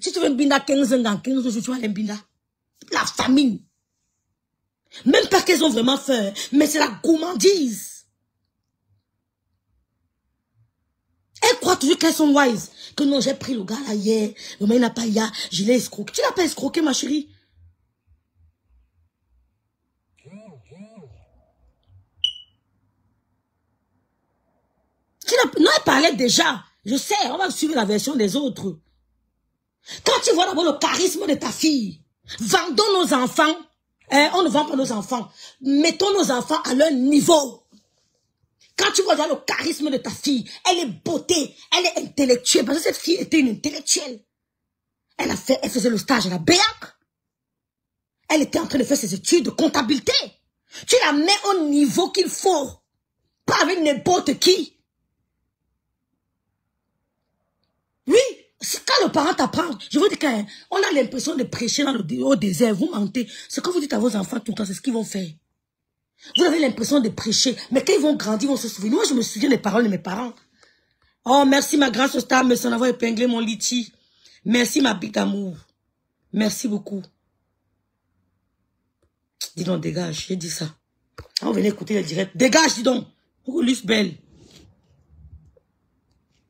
Si tu veux un binda 15 ans, dans 15 jours, tu vas aller un binda. La famine. Même pas qu'elles ont vraiment faim, mais c'est la gourmandise. Elles croient toujours qu'elles sont wise. Que non, j'ai pris le gars là hier, le mec n'a pas hier, je l'ai escroqué. Tu l'as pas escroqué, ma chérie? Non, elle parlait déjà. Je sais, on va suivre la version des autres. Quand tu vois d'abord le charisme de ta fille, vendons nos enfants. On ne vend pas nos enfants. Mettons nos enfants à leur niveau. Quand tu vois le charisme de ta fille, elle est beauté, elle est intellectuelle. Parce que cette fille était une intellectuelle. Elle faisait le stage à la BEAC. Elle était en train de faire ses études de comptabilité. Tu la mets au niveau qu'il faut. Pas avec n'importe qui. Oui, quand le parent t'apprend, je vous dis qu'on a l'impression de prêcher au désert, vous mentez. Ce que vous dites à vos enfants tout le temps, c'est ce qu'ils vont faire. Vous avez l'impression de prêcher, mais quand ils vont grandir, ils vont se souvenir. Moi, je me souviens des paroles de mes parents. Oh, merci ma grâce au star, merci d'avoir épinglé mon litchi. Merci ma bite d'amour. Merci beaucoup. Dis donc, dégage, j'ai dit ça. On venait écouter le direct. Dégage, dis donc. Pour Luce Belle.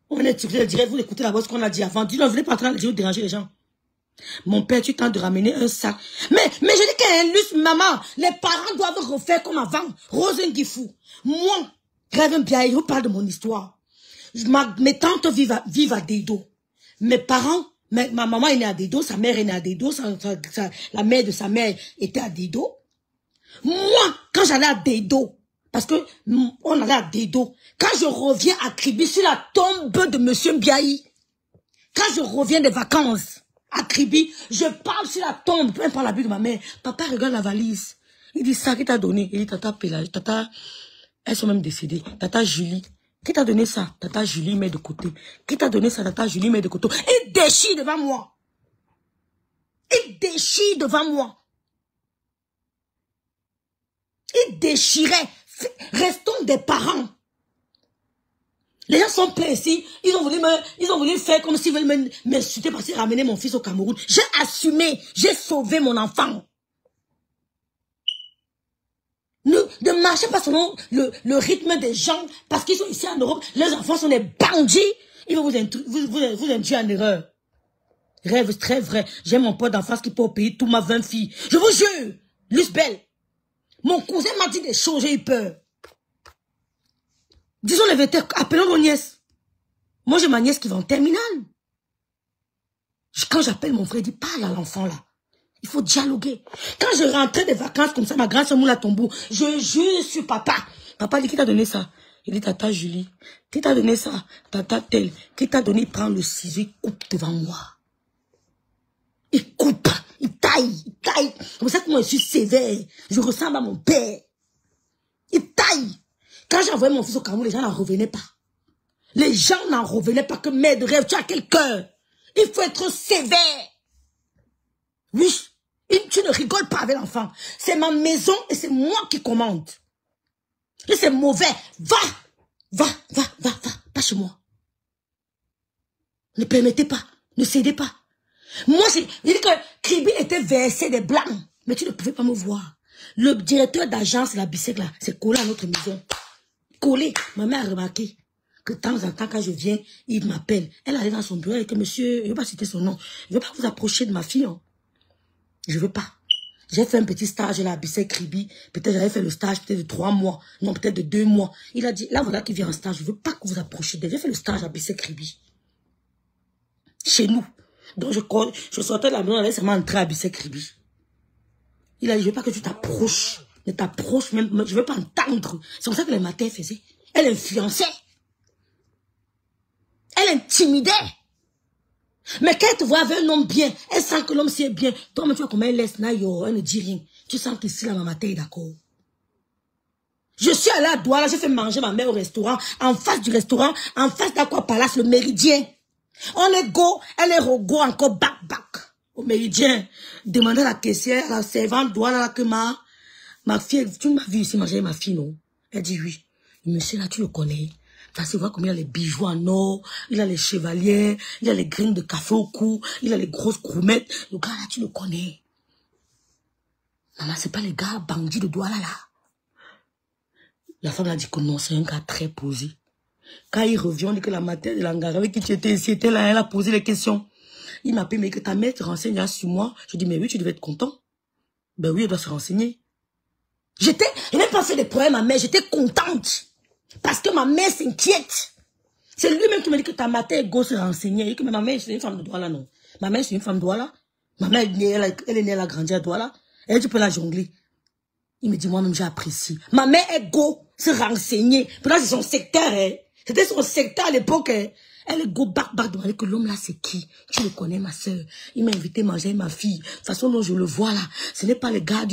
On venait écouter le direct, vous écoutez la voix ce qu'on a dit avant. Dis donc, venez pas en train de déranger les gens. Mon père, tu tentes de ramener un sac. Mais je dis qu'un Luce, maman, les parents doivent refaire comme avant. Rose Ngifou. Moi, Rêve bien, je vous parle de mon histoire. Mes tantes vivent à Dedo. Mes parents, ma maman est née à Dedo, sa mère est née à Dedo, la mère de sa mère était à Dedo. Moi, quand j'allais à Dedo, parce que on allait à Dedo, quand je reviens à Kribi sur la tombe de Monsieur Mbiaï, quand je reviens des vacances à Kribi, je parle sur la tombe, peu importe la vie de ma mère. Papa regarde la valise. Il dit ça, qui t'a donné? Il dit tata Pélage, tata, elles sont même décédées. Tata Julie. Qui t'a donné ça? Tata Julie met de côté. Qui t'a donné ça? Tata Julie met de côté. Il déchire devant moi. Il déchire devant moi. Il déchirait. Restons des parents. Les gens sont prêts ici. Ils ont voulu faire comme s'ils veulent m'insulter parce qu'ils ramenaient mon fils au Cameroun. J'ai assumé. J'ai sauvé mon enfant. Ne marchez pas selon le rythme des gens parce qu'ils sont ici en Europe. Les enfants sont des bandits. Ils vont vous induire en erreur. Rêve très vrai. J'ai mon pote d'enfance qui peut au pays tout ma 20 filles. Je vous jure, Luce Belle. Mon cousin m'a dit des choses, j'ai eu peur. Disons les vérités, appelons nos nièces. Moi j'ai ma nièce qui va en terminale. Quand j'appelle mon frère, il dit parle à l'enfant là. Il faut dialoguer. Quand je rentrais des vacances comme ça, ma grand-sœur Moula Tombeau, je jure sur papa. Papa dit, qui t'a donné ça? Il dit, tata Julie. Qui t'a donné ça? Tata Tel. Qui t'a donné, il prend le ciseau, il coupe devant moi. Il coupe, il taille, il taille. C'est pour ça que moi je suis sévère. Je ressemble à mon père. Il taille. Quand j'envoyais mon fils au Cameroun, les gens n'en revenaient pas. Les gens n'en revenaient pas que mère de rêve, tu as quel cœur? Il faut être sévère. Oui, tu ne rigoles pas avec l'enfant. C'est ma maison et c'est moi qui commande. Et c'est mauvais. Va, pas chez moi. Ne permettez pas, ne cédez pas. Moi, j'ai dit que Kribi était versé des blancs, mais tu ne pouvais pas me voir. Le directeur d'agence, la bicycle là, c'est collé à notre maison. Collé. Ma mère a remarqué que de temps en temps, quand je viens, il m'appelle. Elle allait dans son bureau et que monsieur, je ne veux pas citer son nom, je ne veux pas vous approcher de ma fille. Hein. Je veux pas. J'ai fait un petit stage là à Bissek Kribi. Peut-être j'avais fait le stage peut-être de 3 mois. Non, peut-être de 2 mois. Il a dit, là voilà qui vient en stage. Je veux pas que vous approchiez d'elle. J'ai fait le stage à Bissek Kribi. Chez nous. Donc je sortais de la maison, elle est seulement entrée à Bissek Kribi. Il a dit, je veux pas que tu t'approches. Ne t'approches même. Je veux pas entendre. C'est comme ça que les matins faisaient. Elle influençait. Elle intimidait. Mais quand elle te voit avec un homme bien, elle sent que l'homme c'est bien. Toi, tu vois comment elle laisse, elle ne dit rien. Tu sens qu'ici, la maman est d'accord. Je suis allée à Douala, j'ai fait manger ma mère au restaurant, en face du restaurant, en face d'Aqua Palace, le Méridien. On est go, elle est rogo, encore back. Au Méridien. Demandez à la caissière, à la servante Douala, que ma fille, tu m'as vu ici manger ma fille, non? Elle dit oui. Le monsieur là, tu le connais. Parce que voit combien il a les bijoux en or, il a les chevaliers, il a les graines de café au cou, il a les grosses groumettes. Le gars là, tu le connais. Maman, c'est pas les gars bandits de Douala là. La femme a dit que non, c'est un gars très posé. Quand il revient, on dit que la matin de l'Angara avec qui tu étais ici, était là, elle a posé les questions. Il m'a appelé, mais que ta mère te renseigne sur moi. Je dis, mais oui, tu devais être content. Ben oui, elle doit se renseigner. Je n'ai même pas fait de problème à ma mère, j'étais contente. Parce que ma mère s'inquiète. C'est lui-même qui m'a dit que ta mère est go se renseigner. Et que ma mère, c'est une femme de Douala, non. Ma mère, c'est une femme de Douala. Ma mère, elle est née, elle a grandi à Douala. Elle, tu peux la jongler. Il me dit, moi-même, j'ai apprécié. Ma mère est go se renseigner. Pourtant, c'est son secteur, hein. C'était son secteur à l'époque, hein. Elle est go back demandé que l'homme là, c'est qui? Tu le connais, ma soeur. Il m'a invité à manger ma fille. De toute façon, non, je le vois là. Ce n'est pas les gars,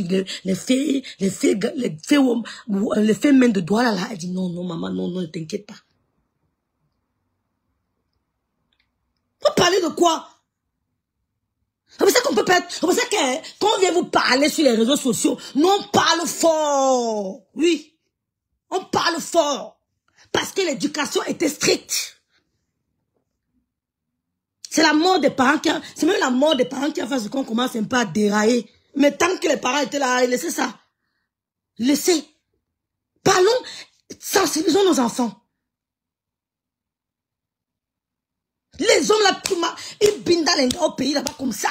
les fées mêmes de Douala là. Elle dit, non, non, maman, non, non, ne t'inquiète pas. Vous parlez de quoi? C'est pour ça qu'on peut pas être... C'est pour ça que quand on vient vous parler sur les réseaux sociaux, nous on parle fort. Oui. On parle fort. Parce que l'éducation était stricte. C'est la mort des parents qui a... C'est même la mort des parents qui a fait qu'on commence un peu à dérailler. Mais tant que les parents étaient là, laissez ça. Laissez. Parlons, sensibilisons nos enfants. Les hommes là, ils bindent au pays là-bas comme ça.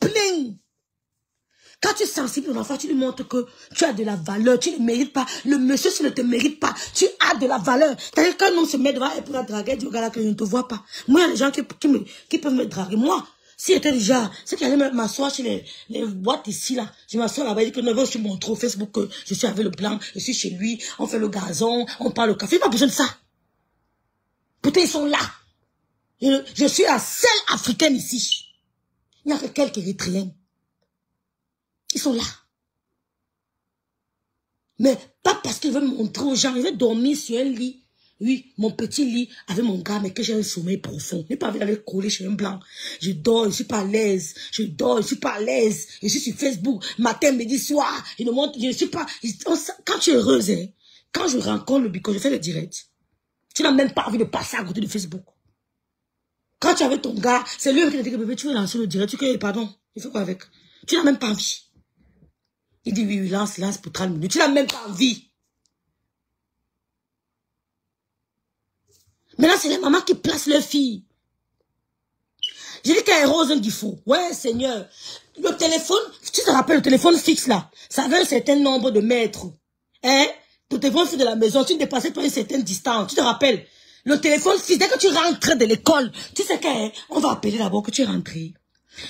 Plein. Quand tu es sensible à l'enfant, tu lui montres que tu as de la valeur, tu ne le mérites pas. Le monsieur, s'il ne te mérite pas, tu as de la valeur. C'est-à-dire qu'un homme se met devant et pour la draguer, il dit, regarde là, que je ne te vois pas. Moi, il y a des gens qui peuvent me draguer. Moi, si j'étais déjà, c'est qu'il allait m'asseoir chez les boîtes ici, là. Je m'assois là-bas, il dit que je suis montré au Facebook que je suis avec le blanc, je suis chez lui, on fait le gazon, on parle au café. Il n'a pas besoin de ça. Pourtant, ils sont là. Je suis la seule africaine ici. Il n'y a que quelques Érythréens. Ils sont là. Mais pas parce qu'ils veulent montrer aux gens. Ils veulent dormir sur un lit. Oui, mon petit lit avec mon gars, mais que j'ai un sommeil profond. Je n'ai pas envie d'aller coller chez un blanc. Je dors, je ne suis pas à l'aise. Je dors, je ne suis pas à l'aise. Je suis sur Facebook, matin, midi, soir. Je ne montre, je ne suis pas... Quand tu es heureuse, hein, quand je rencontre le bico, je fais le direct. Tu n'as même pas envie de passer à côté de Facebook. Quand tu es avec ton gars, c'est lui qui te dit que bébé, tu veux lancer le direct. Tu dis, pardon, il fait quoi avec? Tu n'as même pas envie. Il dit, oui, lance pour 30 minutes. Tu n'as même pas envie. Maintenant, c'est les mamans qui placent leurs filles. J'ai dit qu'elle est Rose du faux. Ouais, Seigneur. Le téléphone, tu te rappelles, le téléphone fixe là, ça avait un certain nombre de mètres. Hein? Le téléphone fixe de la maison, tu ne dépassais pas une certaine distance. Tu te rappelles? Le téléphone fixe, dès que tu rentres de l'école, tu sais qu'on va appeler d'abord que tu es rentré.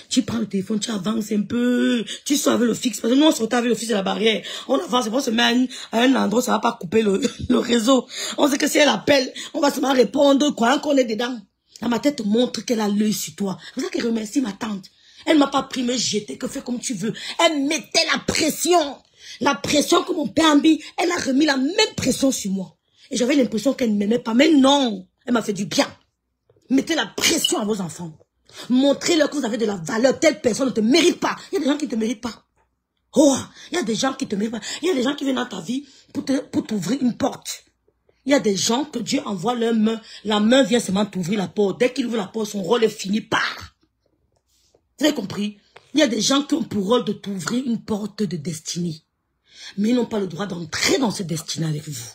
Tu prends le téléphone, tu avances un peu, tu sors avec le fixe, parce que nous on sortait avec le fixe de la barrière, on avance, on se met à un endroit, ça va pas couper le réseau. On sait que si elle appelle, on va seulement répondre, croyant qu'on est dedans. Là, ma tête montre qu'elle a l'œil sur toi. C'est pour ça qu'elle remercie ma tante. Elle m'a pas pris me jeter, que fais comme tu veux. Elle mettait la pression. La pression que mon père a mis, elle a remis la même pression sur moi. Et j'avais l'impression qu'elle ne m'aimait pas. Mais non, elle m'a fait du bien. Mettez la pression à vos enfants. Montrez-leur que vous avez de la valeur. Telle personne ne te mérite pas. Il y a des gens qui ne te méritent pas. Oh, il y a des gens qui ne te méritent pas. Il y a des gens qui viennent dans ta vie pour t'ouvrir une porte. Il y a des gens que Dieu envoie leur main. La main vient seulement t'ouvrir la porte. Dès qu'il ouvre la porte, son rôle est fini. Par. Vous avez compris? Il y a des gens qui ont pour rôle de t'ouvrir une porte de destinée. Mais ils n'ont pas le droit d'entrer dans cette destinée avec vous.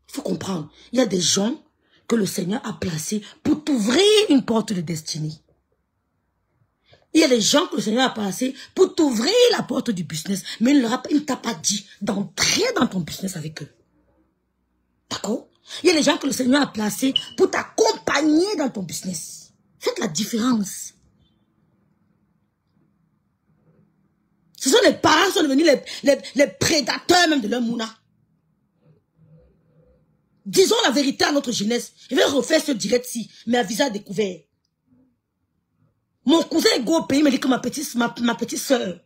Il faut comprendre. Il y a des gens que le Seigneur a placés pour t'ouvrir une porte de destinée. Il y a des gens que le Seigneur a placés pour t'ouvrir la porte du business. Mais il ne t'a pas dit d'entrer dans ton business avec eux. D'accord? Il y a des gens que le Seigneur a placés pour t'accompagner dans ton business. Faites la différence. Ce sont les parents qui sont devenus les prédateurs même de leur mouna. Disons la vérité à notre jeunesse. Je vais refaire ce direct-ci, mais à visage découvert. Mon cousin est go au pays, me dit que ma petite soeur,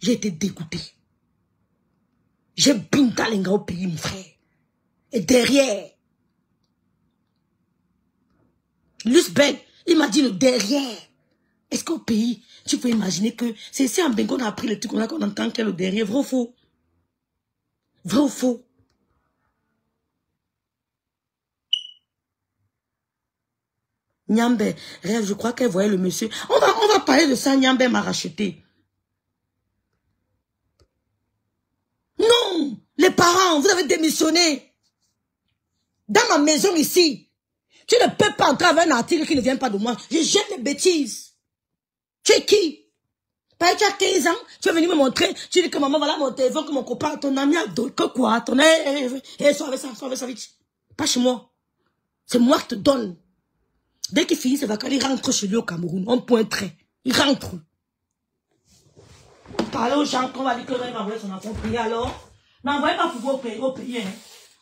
j'ai été dégoûté. J'ai bindalenga au pays, mon frère. Et derrière, Luce Ben, il m'a dit le derrière. Est-ce qu'au pays, tu peux imaginer que c'est ici en Bengo qu'on a appris le truc qu'on entend qu'il y a le derrière, vrai ou faux? Vrai ou faux? Nyambé, rêve, je crois qu'elle voyait le monsieur. On va parler de ça, Nyambé m'a racheté. Non, les parents, vous avez démissionné. Dans ma maison ici, tu ne peux pas entrer avec un article qui ne vient pas de moi. Je jette les bêtises. Tu es qui? Parce que tu as 15 ans, tu es venu me montrer, tu dis que maman, voilà mon téléphone, que mon copain, ton ami a d'autres, que quoi? Ton sois avec ça vite. Pas chez moi. C'est moi qui te donne. Dès qu'il finit ses vacances, il rentre chez lui au Cameroun. On pointe trait. Il rentre. Parlez aux gens qu'on va dire que l'on va envoyer son enfant prier alors. N'envoyez pas pour au pays. Hein.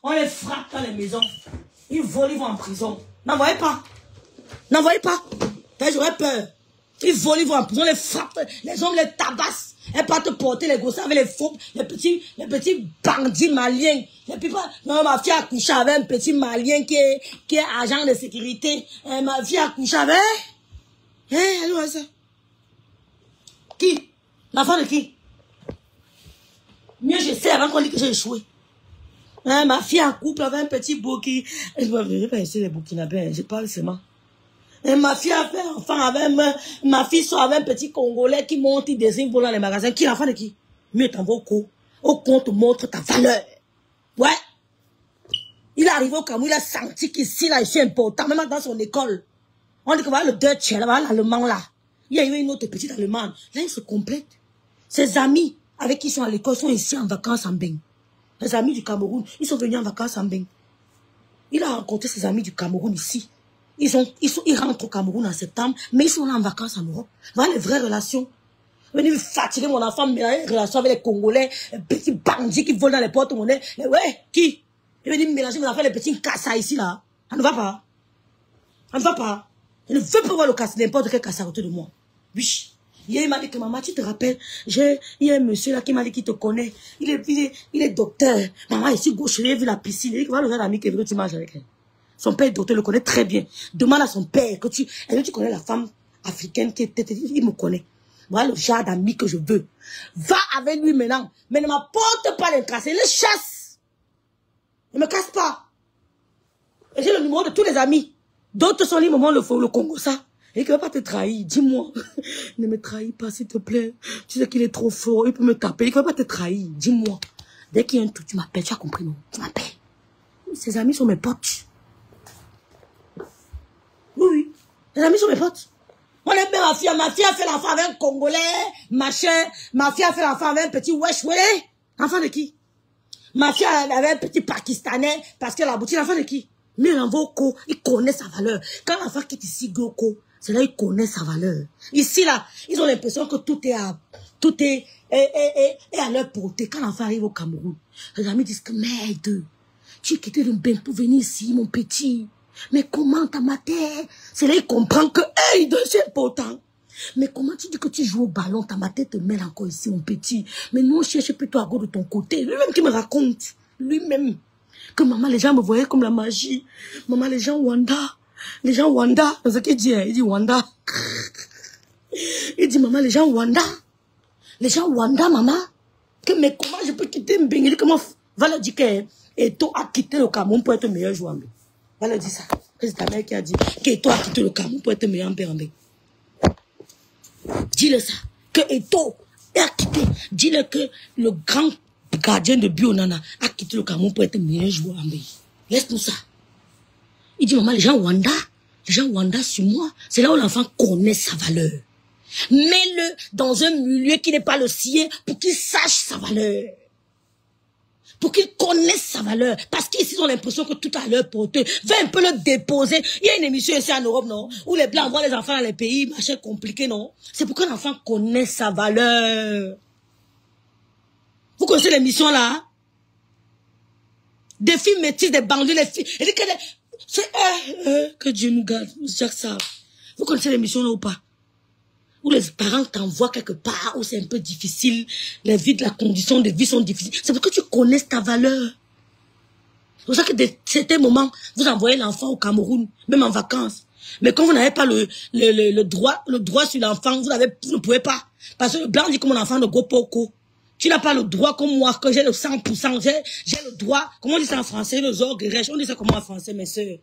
On les frappe dans les maisons. Ils volent, ils vont en prison. N'envoyez pas. N'envoyez pas. J'aurais peur. Ils volent, ils vont en prison. On les frappe. Les hommes les tabassent. Elles partent porter les gosses avec les faux, les petits bandits maliens. Et puis, non, ma fille a couché avec un petit malien qui est agent de sécurité. Et ma fille a couché avec. Allô, ça. Qui? L'enfant de qui? Mieux je sais avant qu'on dise que j'ai échoué. Ma fille a couple avec un petit beau qui. Je ne vais pas essayer les Burkinabés, je parle seulement. Et ma fille a fait enfant avec ma fille soit avec un petit Congolais qui monte, il dessine dans les magasins. Qui est l'enfant de qui? Mieux t'envoie au compte montre ta valeur. Ouais. Il est arrivé au Cameroun, il a senti qu'ici, là, ici, important, même dans son école. On dit que voilà le Dutch, là, voilà l'allemand, là. Il y a eu une autre petite allemande. Là, il se complète. Ses amis avec qui ils sont à l'école sont ici en vacances en bain. Les amis du Cameroun, ils sont venus en vacances en bain. Il a rencontré ses amis du Cameroun ici. Ils rentrent au Cameroun en septembre, mais ils sont là en vacances en Europe. Voilà les vraies relations. Venez fatiguer mon enfant, mélanger les relations avec les Congolais, les petits bandits qui volent dans les porte-monnaies. Ouais, qui? Il veut mélanger mon enfant, les petits cassas ici, là. Ça ne va pas. Ça ne va pas. Je ne veux pas voir le casse, n'importe quel cassas autour de moi. Oui. Hier, il m'a dit que maman, tu te rappelles, il y a un monsieur là qui m'a dit qu'il te connaît. Il est docteur. Maman, ici, gauche, j'ai vu la piscine. Il dit que voilà le jeune ami que tu manges avec elle. Son père est docteur, le connaît très bien. Demande à son père que tu connais la femme africaine qui était, il me connaît. Voilà le genre d'ami que je veux. Va avec lui maintenant. Mais ne m'apporte pas les casser. Le chasse. Ne me casse pas. Et j'ai le numéro de tous les amis. D'autres sont les moments le Congo, ça. Et qu'il ne va pas te trahir. Dis-moi. Ne me trahis pas, s'il te plaît. Tu sais qu'il est trop fort. Il peut me taper. Il ne va pas te trahir. Dis-moi. Dès qu'il y a un truc, tu m'appelles. Tu as compris, non? Tu m'appelles. Ses amis sont mes potes. Oui. Les amis sont mes potes. On est bien ma fille a fait l'enfant avec un Congolais, machin. Ma fille a fait l'enfant avec un petit wesh, enfant de qui? Ma fille avait un petit Pakistanais, parce que la boutique, l'enfant de qui? Mais l'enfant au co, il connaît sa valeur. Quand l'enfant quitte ici, Goko, c'est là il connaît sa valeur. Ici, là, ils ont l'impression que tout est à leur portée. Quand l'enfant arrive au Cameroun, les amis disent que merde, tu quitté le bain pour venir ici, mon petit. Mais comment ta matière? C'est là il comprend que, hey, c'est important. Mais comment tu dis que tu joues au ballon, ta matière te mêle encore ici, mon petit. Mais non, cherche plutôt à gauche de ton côté. Lui-même qui me raconte. Lui-même. Que maman, les gens me voyaient comme la magie. Maman, les gens Wanda. Les gens Wanda. C'est ce qu'il dit, il dit Wanda. Il dit, maman, les gens Wanda. Les gens Wanda, maman. Que, mais comment je peux quitter Mbeng? Il dit, comment? Va leur dire que Eto a quitté le Cameroun pour être meilleur joueur. Va leur dire ça. C'est ta mère qui a dit que Eto a quitté le Cameroun pour être meilleur en Mbeng. Dis-le ça. Que Eto a quitté. Dis-le que le grand gardien de Bionana a quitté le Cameroun pour être meilleur joueur en Mbeng. Laisse-nous ça. Il dit, maman, les gens Wanda sur moi. C'est là où l'enfant connaît sa valeur. Mets-le dans un milieu qui n'est pas le sien pour qu'il sache sa valeur. Pour qu'il connaisse sa valeur. Parce qu'ici, ils ont l'impression que tout à leur portée. Va un peu le déposer. Il y a une émission ici en Europe, non? Où les Blancs envoient les enfants dans les pays, machin compliqué, non? C'est pour qu'un enfant connaisse sa valeur. Vous connaissez l'émission là? Des filles métisses, des banlieues, les filles. Et que Dieu nous garde. Jacques Sarr. Vous connaissez l'émission là ou pas? Où les parents t'envoient quelque part, où c'est un peu difficile, les conditions de vie sont difficiles. C'est pour que tu connaisses ta valeur. C'est pour ça que de certains moments, vous envoyez l'enfant au Cameroun, même en vacances. Mais quand vous n'avez pas le droit sur l'enfant, vous ne pouvez pas. Parce que le blanc dit que mon enfant ne go poko. Tu n'as pas le droit comme moi, que j'ai le 100%, j'ai le droit, comment on dit ça en français, le zorg, on dit ça comment en français, mes soeurs?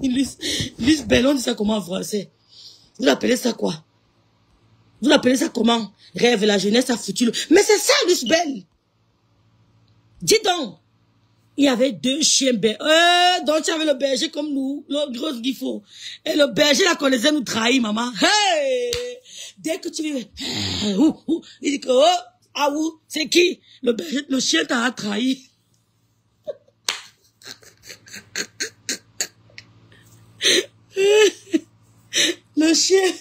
Luce belle, on dit ça comment en français? Vous appelez ça quoi? Vous appelez ça comment? Rêve, la jeunesse a foutu le... Mais c'est ça, Luce belle. Dis donc. Il y avait 2 chiens bergers. Donc tu avais le berger comme nous, le gros Guifo. Et le berger là connaissait nous trahir, maman. Hey! Dès que tu veux... il dit que... Oh, ah où? C'est qui? Le berger, le chien t'a trahi. Le chien...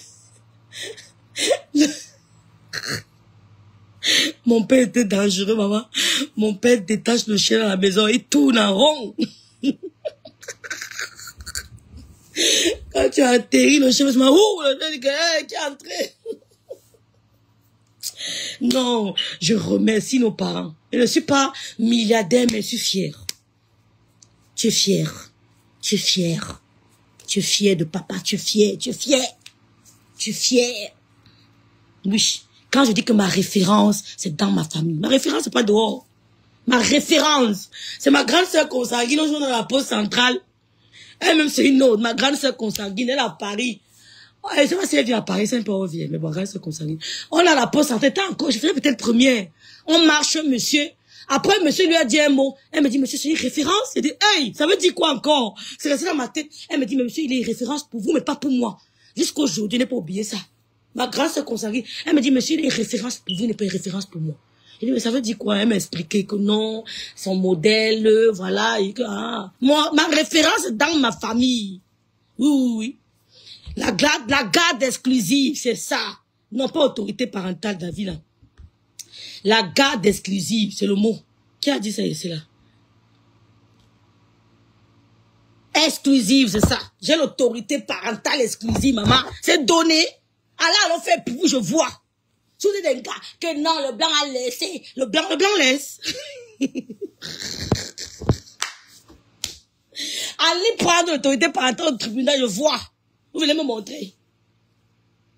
Mon père était dangereux, maman. Mon père détache le chien à la maison, il tourne en rond. Quand tu as atterri, le chien se dit, ouh, le chien dit, hey, qui est entré? Non, je remercie nos parents. Je ne suis pas milliardaire, mais je suis fière. Tu es fière. Tu es fière. Tu es fière de papa, tu es fière, tu es fière. Tu es fière. Oui. Quand je dis que ma référence, c'est dans ma famille. Ma référence, c'est pas dehors. Ma référence, c'est ma grande sœur consanguine, on joue dans la poste centrale. Elle-même, c'est une autre. Ma grande sœur consanguine, elle est à Paris. Je ne sais pas si elle vient à Paris, c'est un peu vieux, mais ma grande sœur consanguine. On a la poste centrale, encore, je faisais peut-être première. On marche, monsieur. Après, monsieur lui a dit un mot. Elle me dit, monsieur, c'est une référence. Elle dit, hey, ça veut dire quoi encore? C'est resté dans ma tête. Elle me dit, mais monsieur, il est une référence pour vous, mais pas pour moi. Jusqu'aujourd'hui, je n'ai pas oublié ça. Ma grande sœur consanguine, elle me dit, monsieur, il est une référence pour vous, n'est pas une référence pour moi. Je dis, mais ça veut dire quoi? Elle m'a expliqué que non, son modèle, voilà. Et que, moi, ma référence est dans ma famille. Oui, oui, oui. La garde exclusive, c'est ça. Non, pas autorité parentale, David, là. La garde exclusive, c'est le mot. Qui a dit ça ici, là? Exclusive, c'est ça. J'ai l'autorité parentale exclusive, maman. C'est donné. Alors, on fait pour vous, je vois. Si vous êtes des gars, que non, le blanc a laissé. Le blanc laisse. Allez prendre l'autorité parentale au tribunal, je vois. Vous voulez me montrer.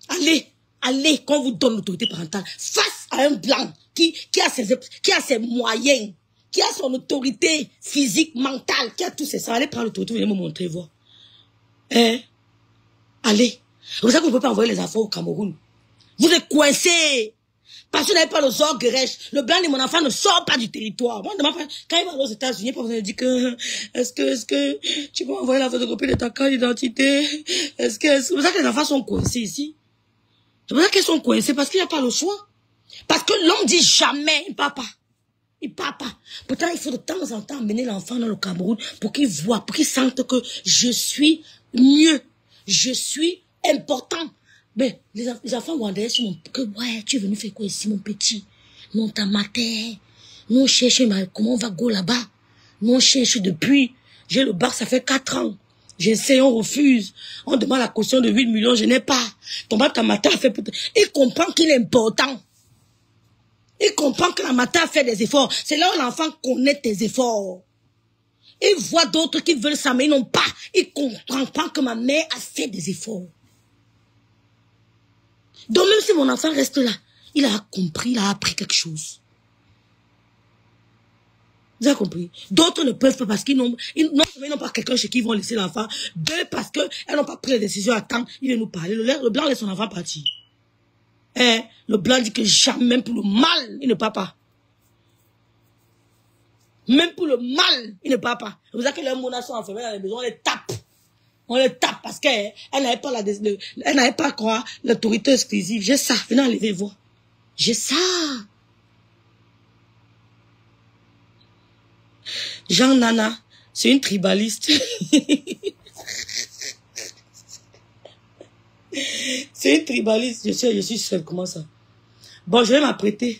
Allez, quand on vous donne l'autorité parentale, face à un blanc qui a ses moyens, qui a son autorité physique, mentale, qui a tous ses sangs, allez prendre l'autorité, vous voulez me montrer, voir. Hein? Allez. C'est pour ça que vous ne pouvez pas envoyer les enfants au Cameroun. Vous êtes coincés. Parce que vous n'avez pas le sort grèche. Le blanc de mon enfant ne sort pas du territoire. Moi, quand il va aux États-Unis, il me dit que, est-ce que tu peux envoyer la photocopie de ta carte d'identité? C'est pour ça que les enfants sont coincés ici. C'est pour ça qu'ils sont coincés, parce qu'il n'y a pas le choix. Parce que l'homme dit jamais, il part pas. Il part pas. Pourtant, il faut de temps en temps amener l'enfant dans le Cameroun pour qu'il voit, pour qu'il sente que je suis mieux. Je suis important. Mais les enfants rwandais, que ouais, tu es venu faire quoi ici, mon petit? Non, t'as maté. Non, cherche, comment on va go là-bas? Non, cherche depuis. J'ai le bac, ça fait 4 ans. J'essaie, on refuse. On demande la caution de 8 millions, je n'ai pas. Ton bac, ta matin a fait... Il comprend qu'il est important. Il comprend que la matin a fait des efforts. C'est là où l'enfant connaît tes efforts. Il voit d'autres qui veulent ça, mais ils n'ont pas. Il comprend pas que ma mère a fait des efforts. Donc même si mon enfant reste là, il a compris, il a appris quelque chose. Vous avez compris? D'autres ne peuvent pas parce qu'ils n'ont pas quelqu'un chez qui ils vont laisser l'enfant. 2, parce qu'elles n'ont pas pris la décision à temps. Il vient nous parler. Le blanc laisse son enfant partir. Le blanc dit que jamais, même pour le mal, il ne part pas. Même pour le mal, il ne part pas. C'est pour ça que les menaces sont enfermés dans la maison, on les tape. On les tape parce qu'elle n'avait pas quoi, l'autorité exclusive. J'ai ça. Venez enlever, voir. J'ai ça. Jean Nana, c'est une tribaliste. C'est une tribaliste. Je suis seule. Comment ça? Bon, je vais m'apprêter.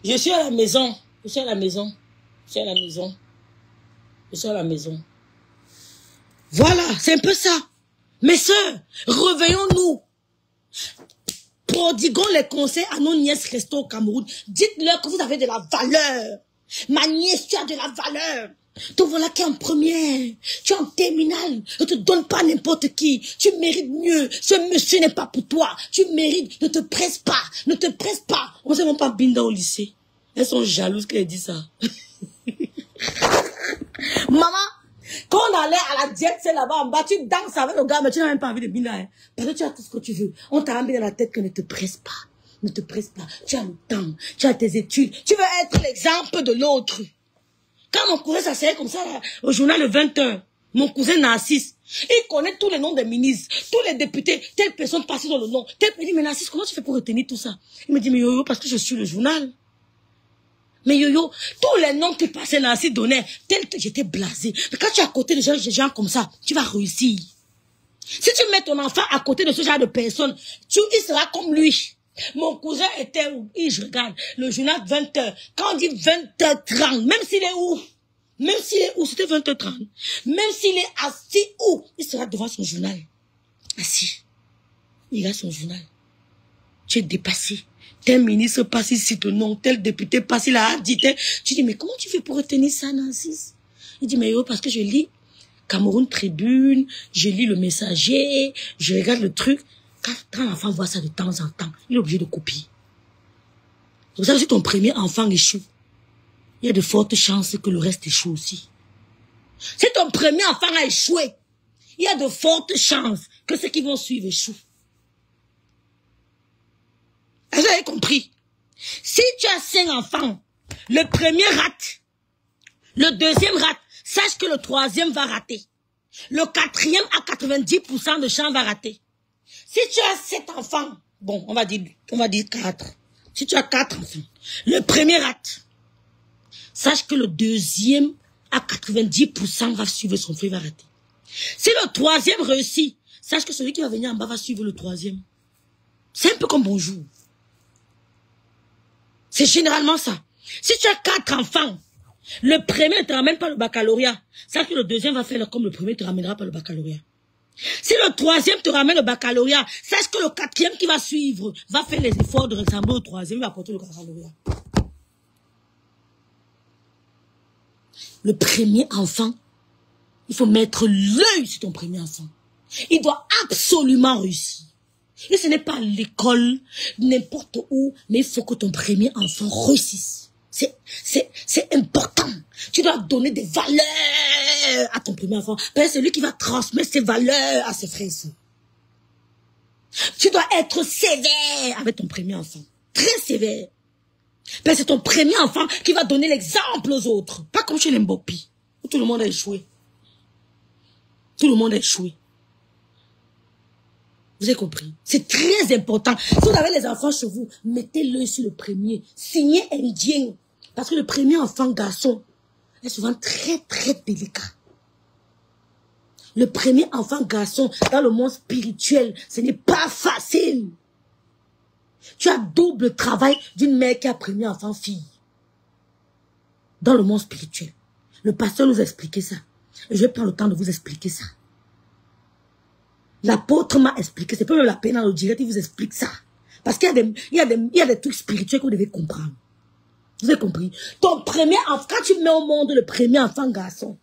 Je suis à la maison. Je suis à la maison. Je suis à la maison. Je suis à la maison. Voilà, c'est un peu ça. Mes sœurs, réveillons-nous. Prodiguons les conseils à nos nièces restées au Cameroun. Dites-leur que vous avez de la valeur. Ma nièce, tu as de la valeur. Te voilà qui est en première. Tu es en terminale. Ne te donne pas n'importe qui. Tu mérites mieux. Ce monsieur n'est pas pour toi. Tu mérites. Ne te presse pas. Ne te presse pas. On ne sait même pas Binda au lycée. Elles sont jalouses qu'elle dit ça. Maman, quand on allait à la diète, c'est là-bas en bas, tu danses avec le gars, mais tu n'as même pas envie de Binda. Hein. Parce que tu as tout ce que tu veux. On t'a mis dans la tête que ne te presse pas. Ne te presse pas. Tu as le temps. Tu as tes études. Tu veux être l'exemple de l'autre. Quand mon cousin s'asseyait comme ça, là, au journal de 20h, mon cousin Narcisse, il connaît tous les noms des ministres, tous les députés, telle personne passée dans le nom. Il dit, mais Narcisse, comment tu fais pour retenir tout ça? Il me dit, mais Yoyo, parce que je suis le journal. Mais Yoyo, tous les noms que passait Narcisse donnait, tel que j'étais blasé. Mais quand tu es à côté de gens comme ça, tu vas réussir. Si tu mets ton enfant à côté de ce genre de personnes, il sera comme lui. Mon cousin était où? Je regarde le journal 20h. Quand on dit 20h30, même s'il est où? Même s'il est où? C'était 20h30. Même s'il est assis où? Il sera devant son journal. Assis. Il a son journal. Tu es dépassé. Tel ministre passe ici ton nom, tel député passe, il a dit. Tu dis, mais comment tu fais pour retenir ça, Narcisse? Il dit, mais yo, parce que je lis Cameroun Tribune, je lis Le Messager, je regarde le truc. Quand l'enfant voit ça de temps en temps, il est obligé de copier. Vous savez, si ton premier enfant échoue, il y a de fortes chances que le reste échoue aussi. Si ton premier enfant a échoué, il y a de fortes chances que ceux qui vont suivre échouent. Vous avez compris? Si tu as 5 enfants, le premier rate, le deuxième rate, sache que le troisième va rater. Le quatrième à 90% de chance va rater. Si tu as 7 enfants, bon, on va dire 4. Si tu as 4 enfants, le premier rate. Sache que le deuxième, à 90%, va suivre son frère, va rater. Si le troisième réussit, sache que celui qui va venir en bas va suivre le troisième. C'est un peu comme bonjour. C'est généralement ça. Si tu as 4 enfants, le premier ne te ramène pas le baccalauréat. Sache que le deuxième va faire comme le premier ne te ramènera pas le baccalauréat. Si le troisième te ramène le baccalauréat, sache que le quatrième qui va suivre va faire les efforts de ressembler au troisième, il va apporter le baccalauréat. Le premier enfant, il faut mettre l'œil sur ton premier enfant. Il doit absolument réussir. Et ce n'est pas l'école, n'importe où, mais il faut que ton premier enfant réussisse. C'est important. Tu dois donner des valeurs à ton premier enfant. C'est celui qui va transmettre ses valeurs à ses frères et sœurs. Tu dois être sévère avec ton premier enfant. Très sévère. C'est ton premier enfant qui va donner l'exemple aux autres. Pas comme chez les Mbopi, où tout le monde a échoué. Tout le monde a échoué. Vous avez compris? C'est très important. Si vous avez les enfants chez vous, mettez-le sur le premier. Signez indien. Parce que le premier enfant garçon est souvent très, très délicat. Le premier enfant garçon dans le monde spirituel, ce n'est pas facile. Tu as double travail d'une mère qui a premier enfant fille. Dans le monde spirituel. Le pasteur nous a expliqué ça. Et je vais prendre le temps de vous expliquer ça. L'apôtre m'a expliqué. C'est pas même la peine dans le direct, il vous explique ça. Parce qu'il y a des trucs spirituels que vous devez comprendre. Vous avez compris? Ton premier enfant, quand tu mets au monde le premier enfant garçon,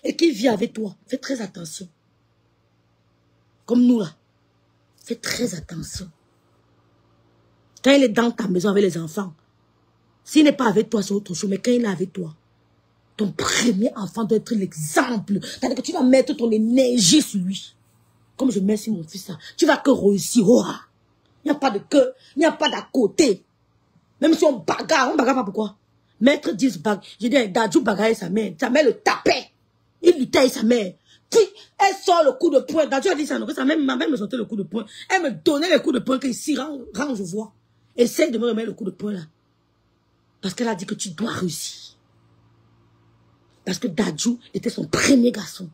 et qu'il vit avec toi, fais très attention. Comme nous là. Fais très attention. Quand il est dans ta maison avec les enfants, s'il n'est pas avec toi, c'est autre chose, mais quand il est avec toi, ton premier enfant doit être l'exemple. C'est-à-dire que tu vas mettre ton énergie sur lui. Comme je mets sur mon fils là. Tu vas que réussir. Oh, il n'y a pas de queue, il n'y a pas d'à côté. Même si on bagarre pas pourquoi. Maître 10 bagues. Je dis, Dadju bagarre sa mère le tapait. Il luttait avec sa mère. Puis, elle sort le coup de poing. Dadju a dit ça, ma mère me sortait le coup de poing. Elle me donnait le coup de poing qu'ici, range voix. Essaye de me remettre le coup de poing là. Parce qu'elle a dit que tu dois réussir. Parce que Dadju était son premier garçon.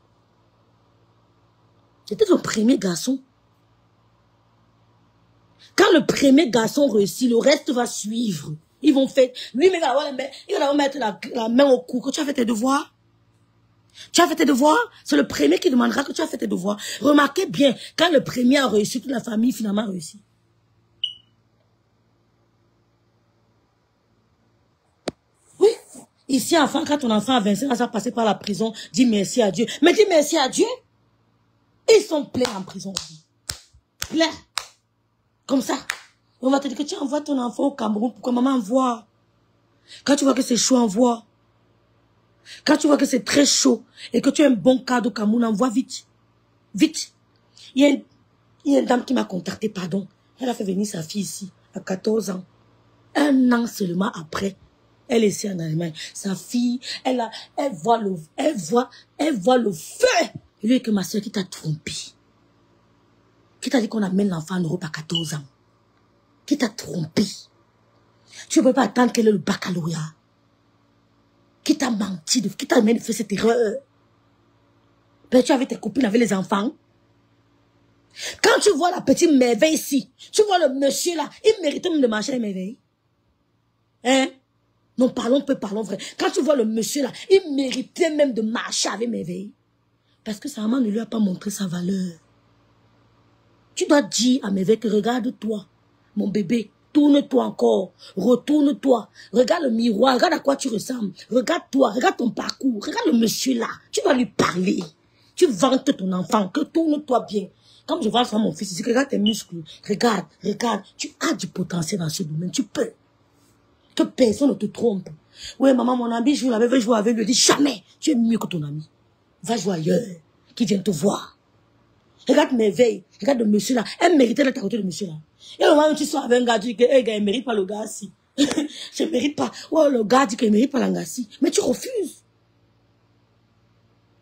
C'était son premier garçon. Quand le premier garçon réussit, le reste va suivre. Ils vont faire, lui-même il va mettre la main au cou. Que tu as fait tes devoirs? Tu as fait tes devoirs? C'est le premier qui demandera que tu as fait tes devoirs. Remarquez bien, quand le premier a réussi, toute la famille finalement a réussi. Oui. Ici, enfant, quand ton enfant a 25 ans, ça passer par la prison, dis merci à Dieu. Mais dis merci à Dieu. Ils sont pleins en prison. Pleins. Comme ça. On va te dire que tu envoies ton enfant au Cameroun pour que maman envoie. Quand tu vois que c'est chaud, envoie. Quand tu vois que c'est très chaud et que tu as un bon cadre au Cameroun, envoie vite. Vite. Il y a une dame qui m'a contacté, pardon. Elle a fait venir sa fille ici, à 14 ans. Un an seulement après, elle est ici en Allemagne. Sa fille, elle voit le feu. Et lui, que ma soeur qui t'a trompé. Qui t'a dit qu'on amène l'enfant en Europe à 14 ans. Qui t'a trompé. Tu ne peux pas attendre qu'elle ait le baccalauréat. Qui t'a menti, qui t'a amené faire cette erreur. Ben, tu avais tes copines avec les enfants. Quand tu vois la petite merveille ici, tu vois le monsieur là, il méritait même de marcher avec merveille. Hein? Non, parlons vrai. Quand tu vois le monsieur là, il méritait même de marcher avec merveille. Parce que sa maman ne lui a pas montré sa valeur. Tu dois dire à merveille que regarde-toi, mon bébé, tourne-toi encore, retourne-toi, regarde le miroir, regarde à quoi tu ressembles, regarde-toi, regarde ton parcours, regarde le monsieur là, tu dois lui parler. Tu vantes ton enfant, que tourne-toi bien. Comme je vois mon fils ici, regarde tes muscles, regarde, tu as du potentiel dans ce domaine, tu peux. Que personne ne te trompe. Oui, maman, mon ami, je l'avais joué avec lui, dis jamais, tu es mieux que ton ami. Va jouer ailleurs, qui vient te voir. Regarde merveille, regarde le monsieur là, elle méritait d'être à côté de monsieur là. Et au moment où tu sois avec un gars, tu dis que hey, gars, il ne mérite pas le gars si. Je ne mérite pas. Ouais, le gars dit qu'il ne mérite pas l'angassi. Mais tu refuses.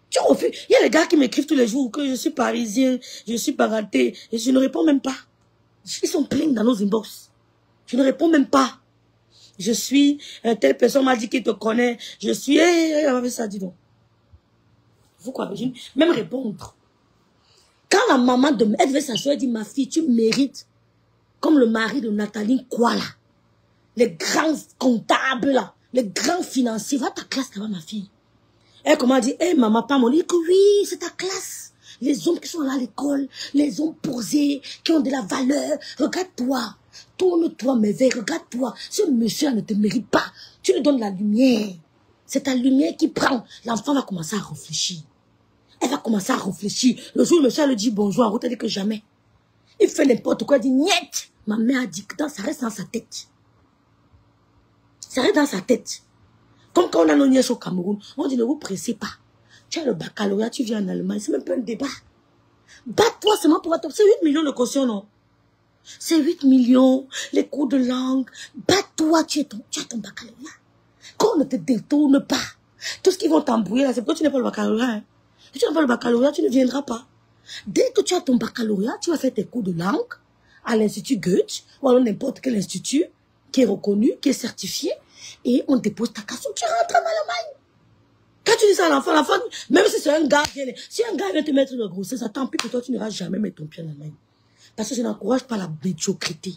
Tu refuses. Il y a les gars qui m'écrivent tous les jours que je suis parisien, je suis baraté, et je ne réponds même pas. Ils sont pleins dans nos inbox. Je ne réponds même pas. Je suis, telle personne m'a dit qu'il te connaît. Je suis, elle m'avait ça, dis donc. Vous quoi, même répondre. Quand la maman de elle devait s'asseoir, elle dit, ma fille, tu mérites, comme le mari de Nathalie Kouala, les grands comptables là, les grands financiers, va à ta classe là-bas, ma fille. Elle comment dit, hé maman, pas mon dit que oui, c'est ta classe. Les hommes qui sont là à l'école, les hommes posés, qui ont de la valeur, regarde-toi, tourne-toi, merveille, regarde-toi. Ce monsieur ne te mérite pas, tu lui donnes la lumière. C'est ta lumière qui prend. L'enfant va commencer à réfléchir. Elle va commencer à réfléchir. Le jour où le monsieur lui dit bonjour, en route, elle dit que jamais. Il fait n'importe quoi, il dit niet. Ma mère a dit que ça reste dans sa tête. Ça reste dans sa tête. Comme quand on a nos nièces au Cameroun, on dit ne vous pressez pas. Tu as le baccalauréat, tu viens en Allemagne, c'est même pas un débat. Bats-toi seulement pour attendre. C'est 8 millions de caution, non? C'est 8 millions, les cours de langue. Bats-toi, tu as ton baccalauréat. Qu'on ne te détourne pas. Tout ce qu'ils vont t'embrouiller là, c'est pourquoi tu n'as pas le baccalauréat. Hein? Si tu n'as pas le baccalauréat, tu ne viendras pas. Dès que tu as ton baccalauréat, tu vas faire tes cours de langue à l'Institut Goethe ou à n'importe quel institut qui est reconnu, qui est certifié, et on dépose ta caution, tu rentres en Allemagne. Quand tu dis ça à l'enfant, même si c'est un gars, si un gars vient te mettre le grossesse, tant pis que toi, tu n'iras jamais mettre ton pied en Allemagne. Parce que je n'encourage pas la médiocrité.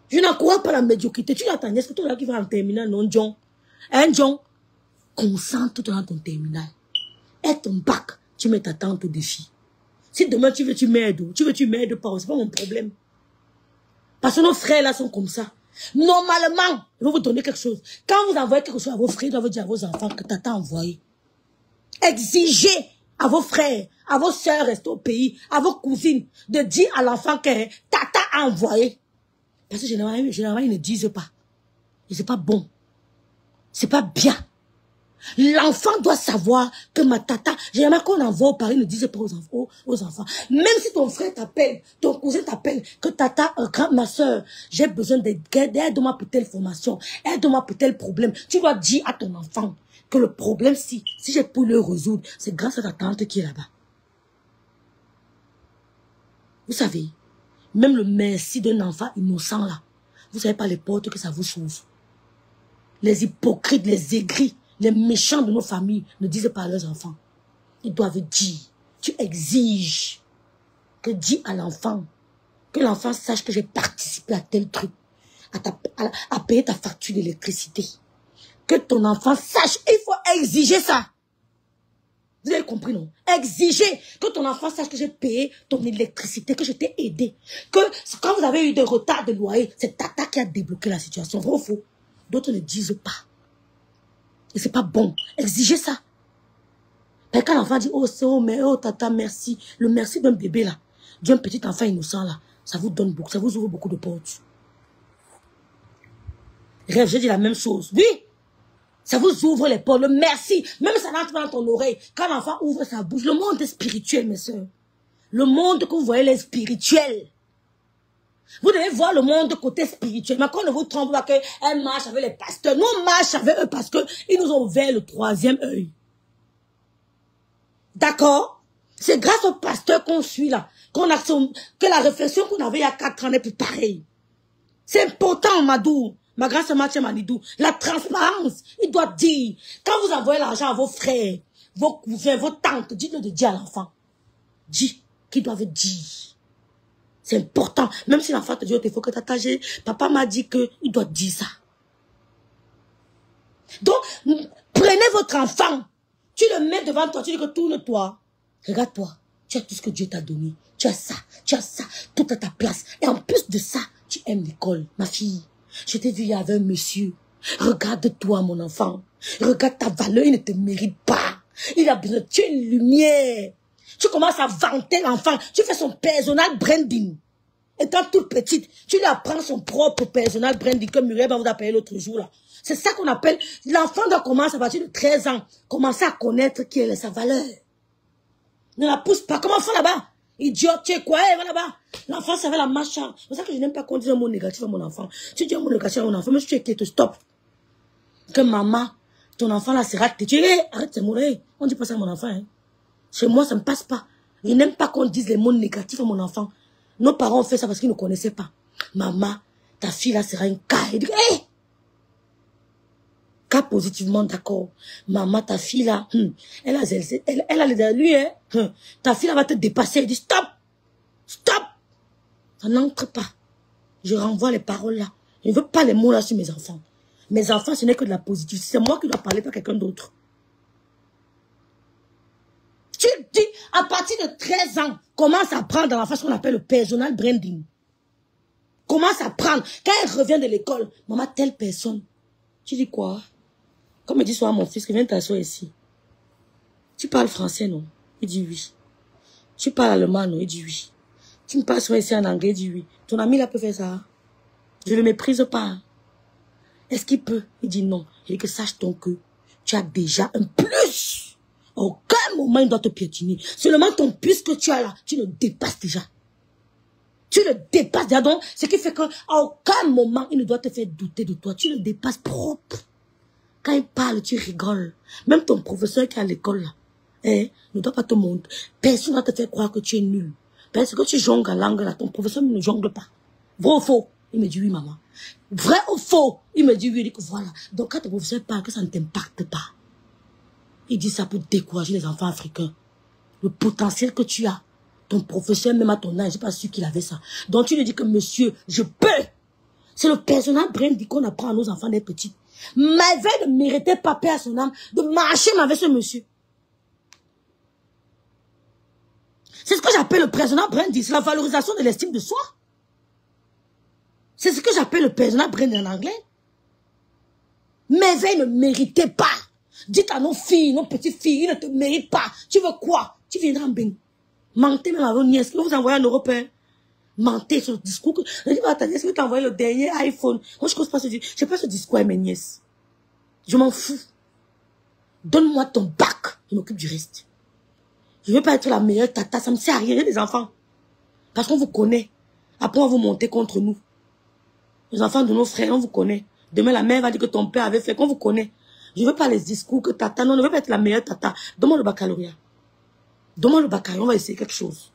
Je n'encourage pas la médiocrité. Tu attends, est-ce que toi là qui vas en terminale, non, John? Hein, John? Concentre-toi dans ton terminal. Et ton bac, tu mets ta tante au défi. Si demain tu veux, tu m'aides. Tu m'aides pas, c'est pas mon problème. Parce que nos frères là sont comme ça. Normalement, ils vont vous donner quelque chose. Quand vous envoyez quelque chose à vos frères, ils doivent dire à vos enfants que tata a envoyé. Exigez à vos frères, à vos soeurs restées au pays, à vos cousines, de dire à l'enfant que tata a envoyé. Parce que généralement, ils ne disent pas. Et c'est pas bon. C'est pas bien. L'enfant doit savoir que ma tata, généralement quand on envoie au Paris, ne disait pas aux enfants. Même si ton frère t'appelle, ton cousin t'appelle, que tata, ma soeur, j'ai besoin d'aide, aide-moi pour telle formation, aide-moi pour tel problème. Tu dois dire à ton enfant que le problème, si j'ai pu le résoudre, c'est grâce à ta tante qui est là-bas. Vous savez, même le merci d'un enfant innocent là, vous savez pas les portes que ça vous ouvre. Les hypocrites, les aigris, les méchants de nos familles ne disent pas à leurs enfants. Ils doivent dire, tu exiges que dis à l'enfant, que l'enfant sache que j'ai participé à tel truc, à payer ta facture d'électricité. Que ton enfant sache, il faut exiger ça. Vous avez compris, non? Exiger que ton enfant sache que j'ai payé ton électricité, que je t'ai aidé. Que quand vous avez eu des retards de loyer, c'est Tata qui a débloqué la situation. Vrai ou faux? D'autres ne disent pas. Et c'est pas bon. Exigez ça. Et quand l'enfant dit, oh, c'est oh, mais oh, Tata, merci. Le merci d'un bébé, là, d'un petit enfant innocent, là, ça vous donne beaucoup, ça vous ouvre beaucoup de portes. Rêve, j'ai dit la même chose. Oui! Ça vous ouvre les portes, le merci. Même ça rentre dans ton oreille. Quand l'enfant ouvre sa bouche, le monde est spirituel, mes soeurs. Le monde que vous voyez, il est spirituel. Vous devez voir le monde côté spirituel. Mais quand on ne vous trompe pas qu'elle marche avec les pasteurs, nous on marche avec eux parce qu'ils nous ont ouvert le troisième œil. D'accord? C'est grâce au pasteur qu'on suit là, que la réflexion qu'on avait il y a 4 ans n'est plus pareille. C'est important, Madou. Ma grande sœur Mathieu Manidou, la transparence, il doit dire, quand vous envoyez l'argent à vos frères, vos cousins, vos tantes, dites-le de dire à l'enfant. Dis, qu'ils doivent dire. C'est important. Même si l'enfant te dit, il faut que tu papa m'a dit qu'il doit dire ça. Donc, prenez votre enfant, tu le mets devant toi, tu dis que tourne-toi. Regarde-toi, tu as tout ce que Dieu t'a donné. Tu as ça, tout à ta place. Et en plus de ça, tu aimes l'école, ma fille. Je t'ai vu, il y avait un monsieur. Regarde-toi, mon enfant. Regarde ta valeur, il ne te mérite pas. Il a besoin, tu es une lumière. Tu commences à vanter l'enfant. Tu fais son personal branding. Étant toute petite, tu lui apprends son propre personal branding, comme Muriel va vous appeler l'autre jour là. C'est ça qu'on appelle, l'enfant doit commencer à partir de 13 ans, commencer à connaître qui est sa valeur. Ne la pousse pas, comme enfant là-bas. Idiot, tu es quoi, va là-bas. L'enfant, ça va la marche. C'est pour ça que je n'aime pas qu'on dise un mot négatif à mon enfant. Tu dis un mot négatif à mon enfant, mais si tu es qui te stop. Que maman, ton enfant là sera têtu. Arrête ces mots-là. On ne dit pas ça à mon enfant. Hein. Chez moi, ça ne me passe pas. Je n'aime pas qu'on dise les mots négatifs à mon enfant. Nos parents ont fait ça parce qu'ils ne connaissaient pas. Maman, ta fille là sera un cas. Il dit, hey! Cas positivement, d'accord. Maman, ta fille là, elle a les lui, hein. Ta fille là va te dépasser. Elle dit, stop! Stop! Ça n'entre pas. Je renvoie les paroles là. Je ne veux pas les mots là sur mes enfants. Mes enfants, ce n'est que de la positivité. C'est moi qui dois parler, pas quelqu'un d'autre. Tu dis, à partir de 13 ans, commence à prendre dans l'enfant ce qu'on appelle le personal branding. Commence à prendre. Quand elle revient de l'école, maman, telle personne. Tu dis quoi? Comme me dit souvent mon fils, viens t'asseoir ici. Tu parles français, non? Il dit oui. Tu parles allemand, non? Il dit oui. Tu me parles souvent ici en anglais, il dit oui. Ton ami là peut faire ça. Je ne le méprise pas. Est-ce qu'il peut? Il dit non. Il dit que sache donc que tu as déjà un plus. À aucun moment il doit te piétiner. Seulement ton plus que tu as là, tu le dépasses déjà. Tu le dépasses déjà. Donc, ce qui fait qu'à aucun moment il ne doit te faire douter de toi. Tu le dépasses propre. Quand il parle, tu rigoles. Même ton professeur qui est à l'école là, ne doit pas te montrer. Personne ne doit te faire croire que tu es nul. Parce que tu jongles la langue là, ton professeur ne jongle pas. Vrai ou faux? Il me dit oui, maman. Vrai ou faux? Il me dit oui, il dit que voilà. Donc quand ton professeur parle, que ça ne t'impacte pas. Il dit ça pour décourager les enfants africains. Le potentiel que tu as. Ton professeur, même à ton âge, je ne suis pas sûr qu'il avait ça. Donc tu lui dis que monsieur, je peux. C'est le personnel branding qu'on apprend à nos enfants des petits. Mauvais ne méritait pas, paix à son âme, de marcher avec ce monsieur. C'est ce que j'appelle le personnel branding. C'est la valorisation de l'estime de soi. C'est ce que j'appelle le personnel branding en anglais. Mauvais ne méritait pas. Dites à nos filles, nos petites filles, ils ne te méritent pas. Tu veux quoi? Tu viendras en bain. Mentez même à vos nièces. Vous envoyez un Européen. Mentez sur le discours. Je dis, attendez, est-ce que tu as envoyé le dernier iPhone? Moi, je ne pas ce discours. Je n'ai pas ce discours à mes nièces. Je m'en fous. Donne-moi ton bac. Je m'occupe du reste. Je ne veux pas être la meilleure tata. Ça ne me sert à rien, les enfants. Parce qu'on vous connaît. Après, on va vous monter contre nous. Les enfants de nos frères, on vous connaît. Demain, la mère va dire que ton père avait fait, qu'on vous connaît. Je ne veux pas les discours que tata. Non, je ne veux pas être la meilleure tata. Donne-moi le baccalauréat. Donne-moi le baccalauréat. On va essayer quelque chose.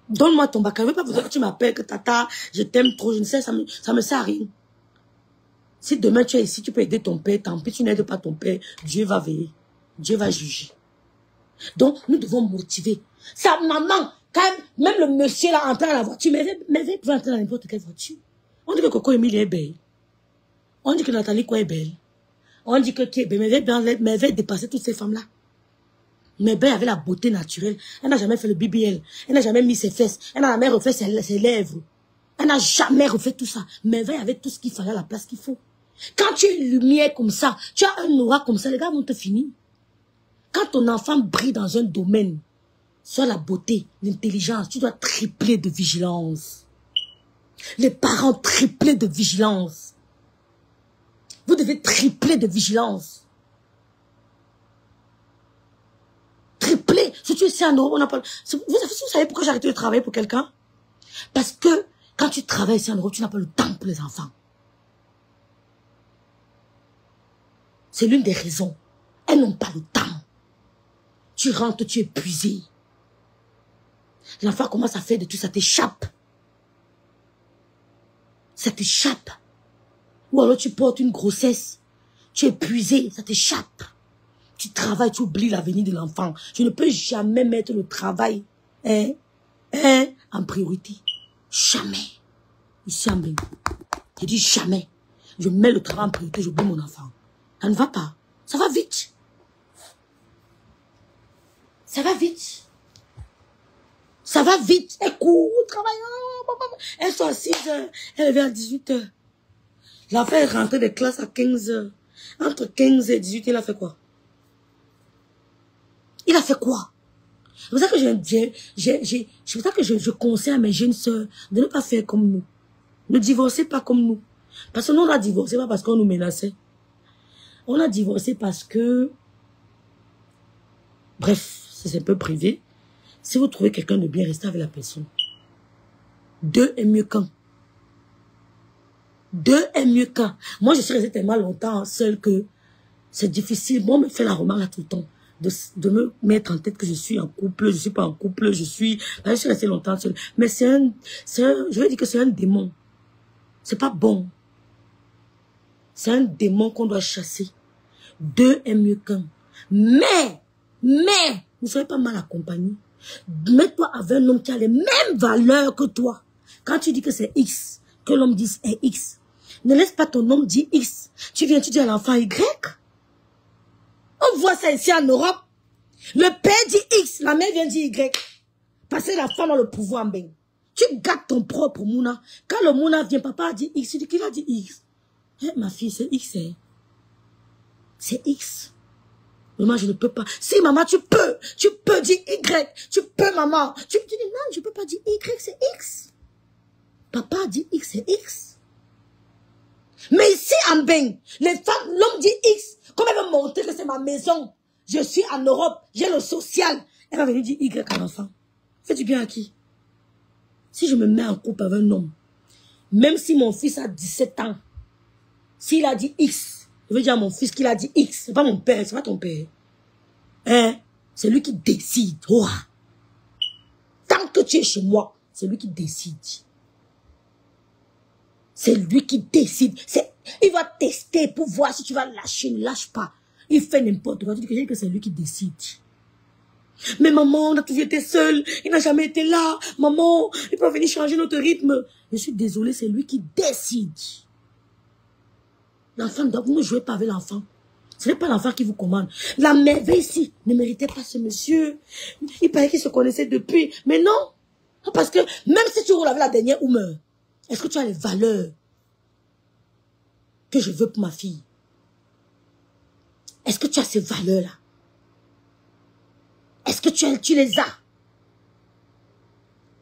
Donne-moi ton baccalauréat. Je ne veux pas vous dire que tu m'appelles, que tata, je t'aime trop. Je ne sais, ça me sert à rien. Si demain tu es ici, tu peux aider ton père. Tant pis, tu n'aides pas ton père. Dieu va veiller. Dieu va juger. Donc, nous devons motiver. Sa maman, quand même le monsieur là entrant dans la voiture, mais il peut entrer dans n'importe quelle voiture. On dit que Coco Emilie est belle. On dit que Nathalie quoi est belle. On dit que qui est belle, mais elle va dépasser toutes ces femmes-là. Mais ben, avait la beauté naturelle. Elle n'a jamais fait le BBL. Elle n'a jamais mis ses fesses. Elle n'a jamais refait ses lèvres. Elle n'a jamais refait tout ça. Mais ben, avait tout ce qu'il fallait à la place qu'il faut. Quand tu es une lumière comme ça, tu as un aura comme ça, les gars vont te finir. Quand ton enfant brille dans un domaine, soit la beauté, l'intelligence, tu dois tripler de vigilance. Les parents tripler de vigilance. Vous devez tripler de vigilance. Tripler. Si tu es ici en Europe, on n'a pas... Vous savez pourquoi j'ai arrêté de travailler pour quelqu'un? Parce que quand tu travailles ici en Europe, tu n'as pas le temps pour les enfants. C'est l'une des raisons. Elles n'ont pas le temps. Tu rentres, tu es épuisé. L'enfant commence à faire de tout, ça t'échappe. Ça t'échappe. Ou alors tu portes une grossesse. Tu es épuisé, ça t'échappe. Tu travailles, tu oublies l'avenir de l'enfant. Je ne peux jamais mettre le travail en priorité. Jamais. Ici en Bénin. Je dis jamais. Je mets le travail en priorité, j'oublie mon enfant. Ça ne va pas. Ça va vite. Ça va vite. Ça va vite. Elle court, travaille. Elle sort à 6 heures. Elle vient à 18 heures. L'enfant est rentré de classe à 15 heures. Entre 15 et 18, il a fait quoi? Il a fait quoi? C'est pour ça que c'est pour ça que je conseille à mes jeunes sœurs de ne pas faire comme nous. Ne divorcez pas comme nous. Parce que nous, on a divorcé pas parce qu'on nous menaçait. On a divorcé parce que... Bref, c'est un peu privé. Si vous trouvez quelqu'un de bien, restez avec la personne. 2 est mieux qu'un. 2 est mieux qu'un. Moi, je suis restée tellement longtemps seule que c'est difficile. Moi, on me fait la remarque là tout le temps. De me mettre en tête que je suis en couple, je suis pas en couple, je suis restée longtemps seule. Mais je vais dire que c'est un démon. C'est pas bon. C'est un démon qu'on doit chasser. 2 est mieux qu'un. Mais, vous ne serez pas mal accompagné. Mets-toi avec un homme qui a les mêmes valeurs que toi. Quand tu dis que c'est X, que l'homme dit est X, ne laisse pas ton homme dire X. Tu viens, tu dis à l'enfant Y. On voit ça ici en Europe. Le père dit X, la mère vient dire Y. Parce que la femme a le pouvoir en bain. Tu gâtes ton propre Mouna. Quand le Mouna vient, papa dit X, tu dis qu'il a dit X. Ma fille, c'est X. C'est X. Maman, je ne peux pas. Si, maman, tu peux dire Y. Tu peux, maman. Tu dis non, je ne peux pas dire Y, c'est X. Papa dit X, c'est X. Mais ici, en bain, les femmes, l'homme dit X. Comme elle veut montrer que c'est ma maison. Je suis en Europe, j'ai le social. Elle va venir dire Y à l'enfant. Fais du bien à qui? Si je me mets en couple avec un homme, même si mon fils a 17 ans, s'il a dit X, je veux dire à mon fils qu'il a dit X, c'est pas mon père, c'est pas ton père. Hein? C'est lui qui décide. Oh. Tant que tu es chez moi, c'est lui qui décide. C'est lui qui décide. Il va tester pour voir si tu vas lâcher, ne lâche pas. Il fait n'importe quoi. Tu dis que c'est lui qui décide. Mais maman, on a toujours été seul. Il n'a jamais été là. Maman, il peut venir changer notre rythme. Je suis désolée, c'est lui qui décide. L'enfant, vous ne jouez pas avec l'enfant. Ce n'est pas l'enfant qui vous commande. La merveille ici ne méritait pas ce monsieur. Il paraît qu'il se connaissait depuis. Mais non. Parce que même si tu roules avec la dernière humeur, est-ce que tu as les valeurs que je veux pour ma fille? Est-ce que tu as ces valeurs-là? Est-ce que tu les as?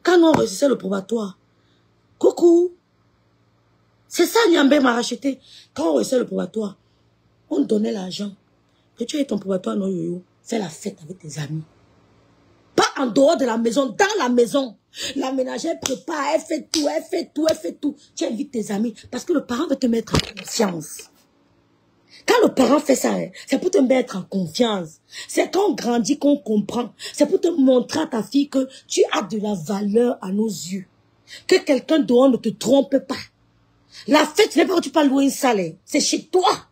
Quand on réussissait le probatoire, coucou, c'est ça Niambé m'a racheté. Quand on réussissait le probatoire, on donnait l'argent. Que tu aies ton probatoire, non yo-yo, fais la fête avec tes amis. Pas en dehors de la maison, dans la maison. La ménagère prépare, elle fait tout, elle fait tout, elle fait tout. Tu invites tes amis parce que le parent veut te mettre en confiance. Quand le parent fait ça, c'est pour te mettre en confiance. C'est quand on grandit qu'on comprend. C'est pour te montrer à ta fille que tu as de la valeur à nos yeux. Que quelqu'un dehors ne te trompe pas. La fête, ce n'est pas que tu peux louer une salle. C'est chez toi.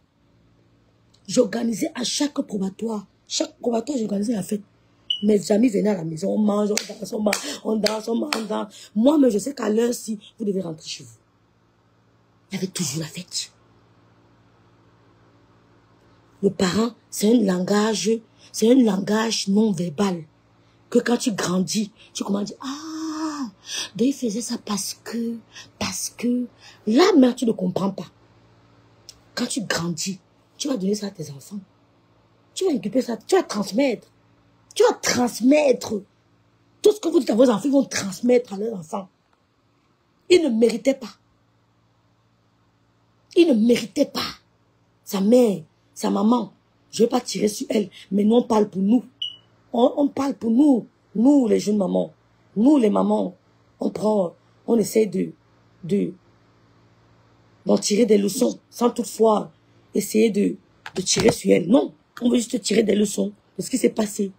J'organisais à chaque probatoire. Chaque probatoire, j'organisais la fête. Mes amis venaient à la maison, on mange, on danse. Moi-même, je sais qu'à l'heure-ci, vous devez rentrer chez vous. Il y avait toujours la fête. Le parent, c'est un langage C'est un langage non verbal. Que quand tu grandis, tu commences à dire, ah, donc il faisait ça parce que, là, mais tu ne comprends pas. Quand tu grandis, tu vas donner ça à tes enfants. Tu vas récupérer ça, tu vas transmettre. Tu vas transmettre. Tout ce que vous dites à vos enfants, ils vont transmettre à leurs enfants. Ils ne méritaient pas. Ils ne méritaient pas. Sa mère, sa maman, je ne vais pas tirer sur elle, mais nous on parle pour nous. On parle pour nous. Nous, les jeunes mamans. Nous, les mamans, on essaie d'en tirer des leçons, sans toutefois essayer de tirer sur elle. Non, on veut juste tirer des leçons de ce qui s'est passé.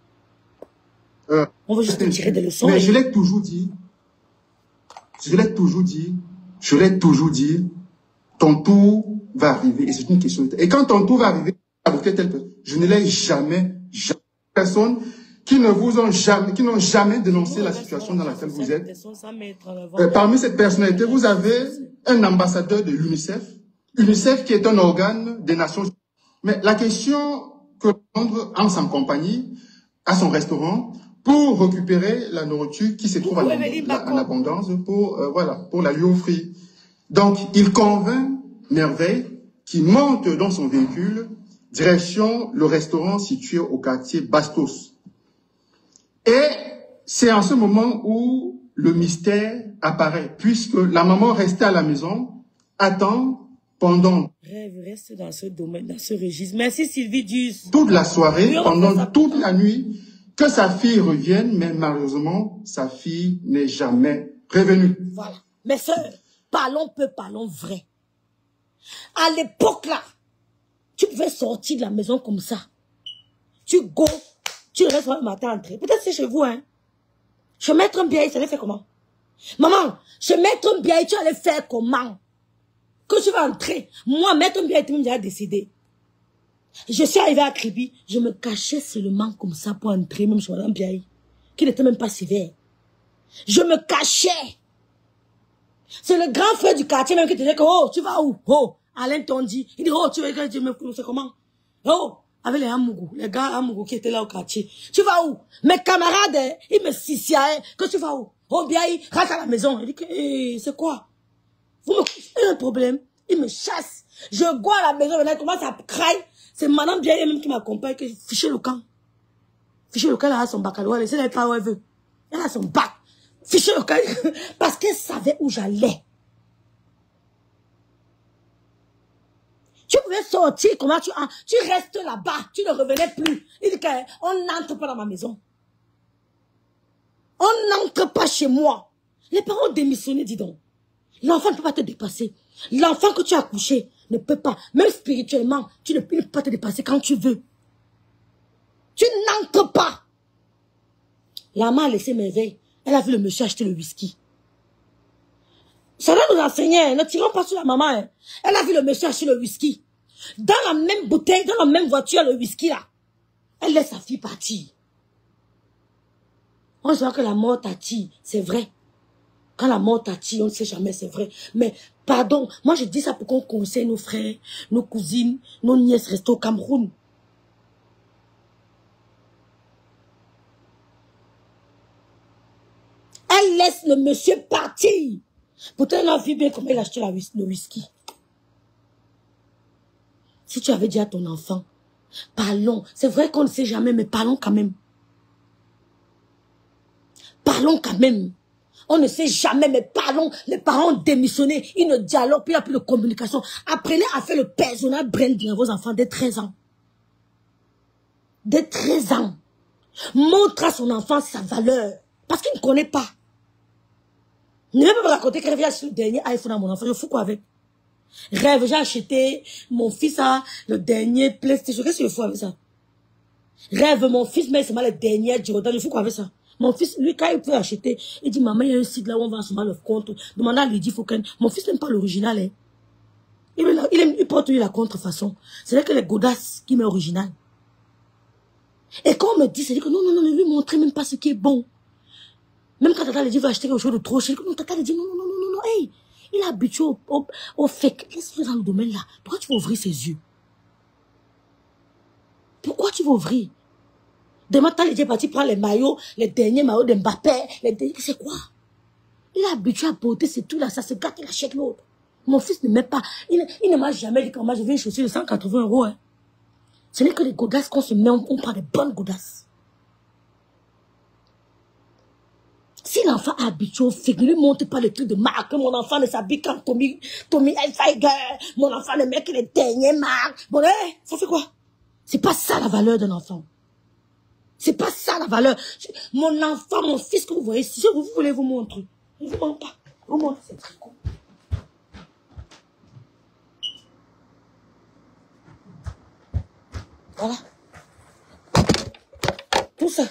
On veut juste tirer des leçons. Mais je l'ai toujours dit, ton tour va arriver, et c'est une question. Et quand ton tour va arriver, je ne l'ai jamais personne qui n'ont jamais dénoncé la situation dans laquelle vous êtes. Parmi cette personnalité, vous avez un ambassadeur de l'UNICEF. UNICEF qui est un organe des Nations Unies. Mais la question que Londres entre en compagnie à son restaurant pour récupérer la nourriture qui se trouve en abondance pour la lui offrir. Donc, il convainc Merveille qui monte dans son véhicule direction le restaurant situé au quartier Bastos. Et c'est en ce moment où le mystère apparaît, puisque la maman restait à la maison, attend pendant reste dans ce domaine, dans ce registre. Merci Sylvie Duss. Toute la soirée, pendant toute la nuit, que sa fille revienne, mais malheureusement, sa fille n'est jamais revenue. Voilà. Mes sœurs, parlons peu, parlons vrai. À l'époque là, tu pouvais sortir de la maison comme ça. Tu restes le matin entré. Peut-être c'est chez vous, hein. Chez Maître Mbiaye, ça allait faire comment? Maman, chez Maître Mbiaye, tu allais faire comment? Que tu vas entrer. Moi, Maître Mbiaye était même déjà décédé. Je suis arrivée à Kribi, je me cachais seulement comme ça pour entrer, même chez Madame Mbiaye, qui n'était même pas sévère. Je me cachais. C'est le grand frère du quartier même qui te dit que, oh, tu vas où? Oh, Alain Tondi. Il dit, oh, tu vas que tu me c'est comment? Oh, avec les Amougou, les gars Amougou qui étaient là au quartier. Tu vas où? Mes camarades, ils me sissiaient. Que tu vas où? Oh, bien, ils rentrent à la maison. Il dit que, c'est quoi? Vous me un problème. Ils me chassent. Je goûte à la maison, maintenant, commence à crailler. C'est Madame Bien même qui m'accompagne, que ficher le camp. Ficher le camp, elle a son baccalauréat, elle sait pas où elle veut. Elle a son bac. Ficher le camp, parce qu'elle savait où j'allais. Tu pouvais sortir, comment tu restes là-bas, tu ne revenais plus. Il dit qu'on n'entre pas dans ma maison. On n'entre pas chez moi. Les parents ont démissionné, dis donc. L'enfant ne peut pas te dépasser. L'enfant que tu as accouché ne peut pas, même spirituellement, tu ne peux pas te dépasser quand tu veux. Tu n'entres pas. La maman a laissé Merveille. Elle a vu le monsieur acheter le whisky. Ça doit nous enseigner, ne tirons pas sur la maman. Hein. Elle a vu le monsieur acheter le whisky. Dans la même bouteille, dans la même voiture, le whisky là. Elle laisse sa fille partir. On sait que la mort t'attire, c'est vrai. Quand la mort t'attire, on ne sait jamais, c'est vrai. Mais, pardon, moi je dis ça pour qu'on conseille nos frères, nos cousines, nos nièces rester au Cameroun. Elle laisse le monsieur partir. Pourtant, elle a vu bien comment elle a acheté le whisky. Si tu avais dit à ton enfant, parlons. C'est vrai qu'on ne sait jamais, mais parlons quand même. Parlons quand même. On ne sait jamais, mais parlons. Les parents ont démissionné. Ils ne dialoguent plus, il n'y a plus de communication. Apprenez à faire le personnel branding à vos enfants dès 13 ans. Dès 13 ans. Montre à son enfant sa valeur. Parce qu'il ne connaît pas. Ne vais pas me raconter que j'ai acheté le dernier iPhone à mon enfant. Je fous quoi avec? Rêve, j'ai acheté, mon fils a le dernier PlayStation. Qu'est-ce que je fous avec ça? Rêve, mon fils met seulement le dernier Jordan. Je fous quoi avec ça? Mon fils, lui, quand il peut acheter, il dit, maman, il y a un site là où on vend seulement le compte. Demandez à Lydie Foucault. Mon fils n'aime pas l'original, hein. Il porte la contrefaçon. C'est vrai que les godasses qui met original. Et quand on me dit, c'est que non, ne lui montrez même pas ce qui est bon. Même quand Tata Lydie veut acheter quelque chose de trop cher, non, Tata Lydie, non, hey, il est habitué au fake. Laisse-le dans le domaine là. Pourquoi tu vas ouvrir ses yeux? Pourquoi tu vas ouvrir? Demain, quand il est parti prendre les maillots, les derniers maillots de Mbappé, c'est quoi? Il est habitué à porter ces trucs-là, ça se gâte, il achète l'autre. Mon fils ne met pas, il ne m'a jamais dit comment je veux une chaussure de 180 €. Hein. Ce n'est que les godasses qu'on se met, on prend des bonnes godasses. Si l'enfant est habitué au fait, ne lui montre pas le truc de marque, mon enfant ne s'habille quand Tommy Hilfiger, mon enfant ne met que les derniers marques. Bon, ça fait quoi? C'est pas ça la valeur d'un enfant. C'est pas ça la valeur. Mon enfant, mon fils que vous voyez ici, vous voulez vous montrer. Je ne vous montre pas. Vous montre ces tricots. Voilà. Tout ça.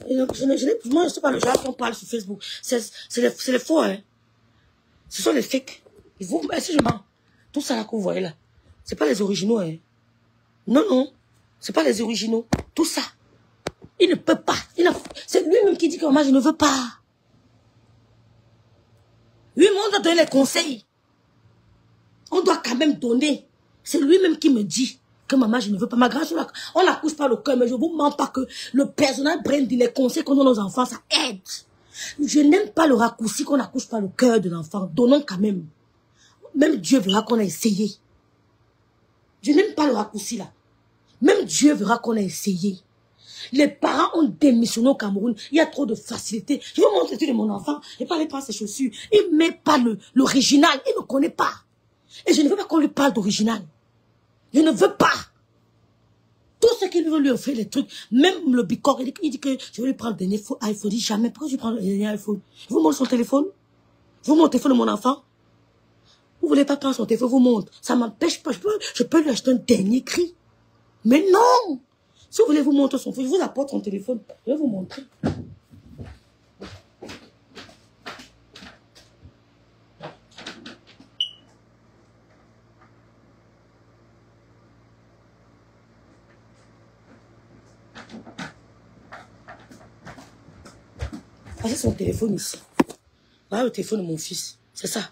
Moi, je ne sais pas le genre qu'on parle sur Facebook. C'est les faux, hein. Ce sont les fakes. Si je mens, tout ça là que vous voyez là, c'est pas les originaux, hein. Non, non. C'est pas les originaux. Tout ça. Il ne peut pas. C'est lui-même qui dit que moi, je ne veux pas. Lui-même, on doit donner les conseils. On doit quand même donner. C'est lui-même qui me dit que maman, je ne veux pas. Ma grand-mère, on n'accouche pas le cœur, mais je ne vous mens pas que le personnel brain dit les conseils qu'on donne aux enfants, ça aide. Je n'aime pas le raccourci qu'on n'accouche pas le cœur de l'enfant. Donnons quand même. Même Dieu verra qu'on a essayé. Je n'aime pas le raccourci là. Même Dieu verra qu'on a essayé. Les parents ont démissionné au Cameroun. Il y a trop de facilité. Je vous montre le truc de mon enfant. Il ne parle pas ses chaussures. Il ne met pas l'original. Il ne connaît pas. Et je ne veux pas qu'on lui parle d'original. Je ne veux pas. Tout ce qu'il veut lui offrir, les trucs, même le Bicor, il dit que je vais lui prendre le dernier iPhone. Il dit jamais. Pourquoi je prends le dernier iPhone? Je vous montre son téléphone. Je vous montre le téléphone de mon enfant. Vous ne voulez pas prendre son téléphone, vous montre. Ça ne m'empêche pas. Je peux lui acheter un dernier cri. Mais non! Si vous voulez vous montrer son téléphone, je vous apporte son téléphone. Je vais vous montrer. Voici son téléphone ici. Voilà le téléphone de mon fils. C'est ça.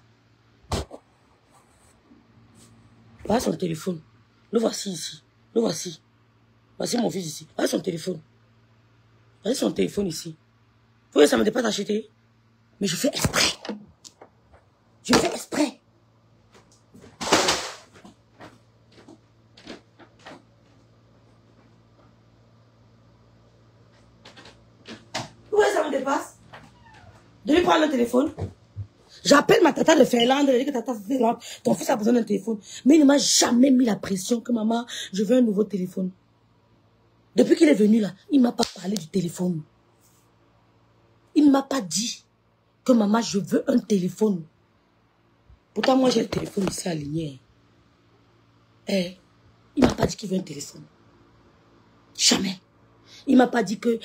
Voilà son téléphone. Le voici ici. Le voici. Voici mon fils ici. Voici son téléphone. Voici son téléphone ici. Vous voyez, ça ne me dépasse d'acheter. Mais je fais exprès. Je fais exprès. Vous voyez, ça me dépasse. De lui prendre le téléphone. J'appelle ma tata de Finlande, elle dit que tata Finlande, ton fils a besoin d'un téléphone. Mais il ne m'a jamais mis la pression que maman, je veux un nouveau téléphone. Depuis qu'il est venu là, il ne m'a pas parlé du téléphone. Il ne m'a pas dit que maman, je veux un téléphone. Pourtant, moi, j'ai le téléphone ici aligné. Il ne m'a pas dit qu'il veut un téléphone. Jamais. Il ne m'a pas dit que...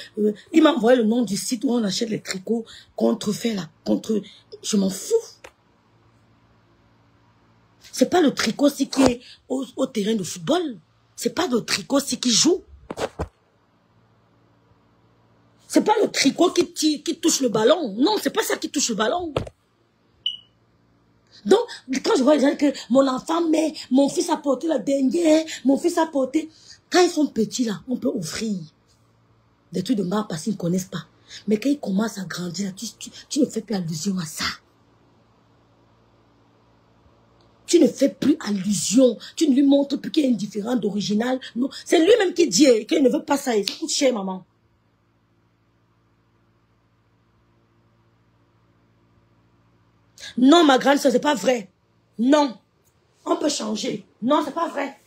il m'a envoyé le nom du site où on achète les tricots contrefaits là. Je m'en fous. C'est pas le tricot aussi qui est au terrain de football. C'est pas le tricot aussi qui joue. C'est pas le tricot qui touche le ballon. Non, c'est pas ça qui touche le ballon. Donc, quand je vois les gens que mon enfant met, mon fils a porté la dernière, mon fils a porté... Quand ils sont petits là, on peut offrir des trucs de marque parce qu'ils ne connaissent pas. Mais quand ils commencent à grandir, là, tu ne fais plus allusion à ça. Tu ne fais plus allusion. Tu ne lui montres plus qu'il est indifférent d'original. Non, c'est lui-même qui dit qu'il ne veut pas ça. Ça coûte cher, maman. Non, ma grande soeur, c'est pas vrai. Non. On peut changer. Non, c'est pas vrai.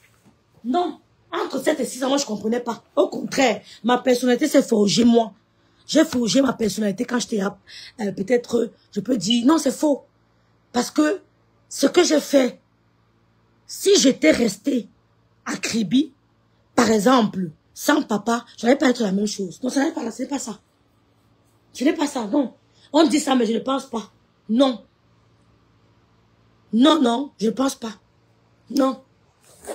Non. Entre 7 et 6 ans, moi, je comprenais pas. Au contraire, ma personnalité s'est forgée, moi. J'ai forgé ma personnalité quand j'étais peut-être, je peux dire, non, c'est faux. Parce que ce que j'ai fait, si j'étais restée à Kribi, par exemple, sans papa, je n'allais pas être la même chose. Non, ça n'allait pas là, ce n'est pas ça. Ce n'est pas ça, non. On dit ça, mais je ne pense pas. Non. Non, non, je ne pense pas. Non.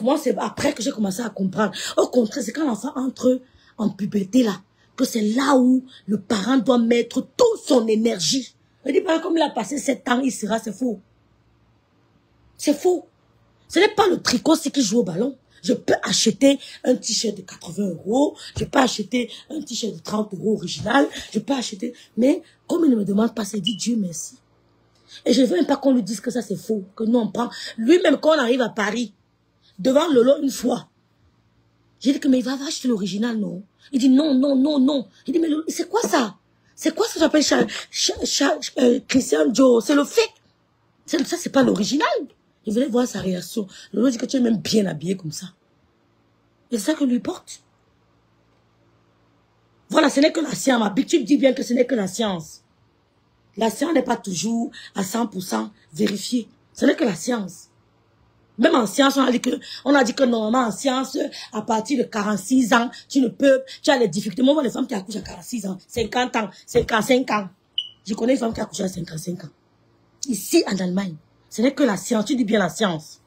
Moi, c'est après que j'ai commencé à comprendre. Au contraire, c'est quand l'enfant entre en puberté, là, que c'est là où le parent doit mettre toute son énergie. Je dis pas comme il a passé 7 ans, il sera, c'est faux. C'est faux. Ce n'est pas le tricot qui joue au ballon. Je peux acheter un t-shirt de 80 €, je peux acheter un t-shirt de 30 € original, je peux acheter... Mais comme il ne me demande pas, c'est dit Dieu merci. Et je ne veux même pas qu'on lui dise que ça c'est faux, que nous on prend... Lui-même quand on arrive à Paris, devant Lolo une fois, j'ai dit que mais il va acheter l'original, non? Il dit non, non, non, non. Il dit mais c'est quoi ça? C'est quoi ça que j'appelle Christian Joe? C'est le fake. Ça c'est pas l'original. Je voulais voir sa réaction. Lolo dit que tu es même bien habillé comme ça. Et c'est ça que lui porte. Voilà, ce n'est que la science. Ma tu dis bien que ce n'est que la science. La science n'est pas toujours à 100% vérifiée. Ce n'est que la science. Même en science, on a dit que normalement en science, à partir de 46 ans, tu as les difficultés. Moi, les femmes qui accouchent à 46 ans, 50 ans, 55 ans. Je connais une femme qui accouche à 55 ans. Ici, en Allemagne, ce n'est que la science. Tu dis bien la science.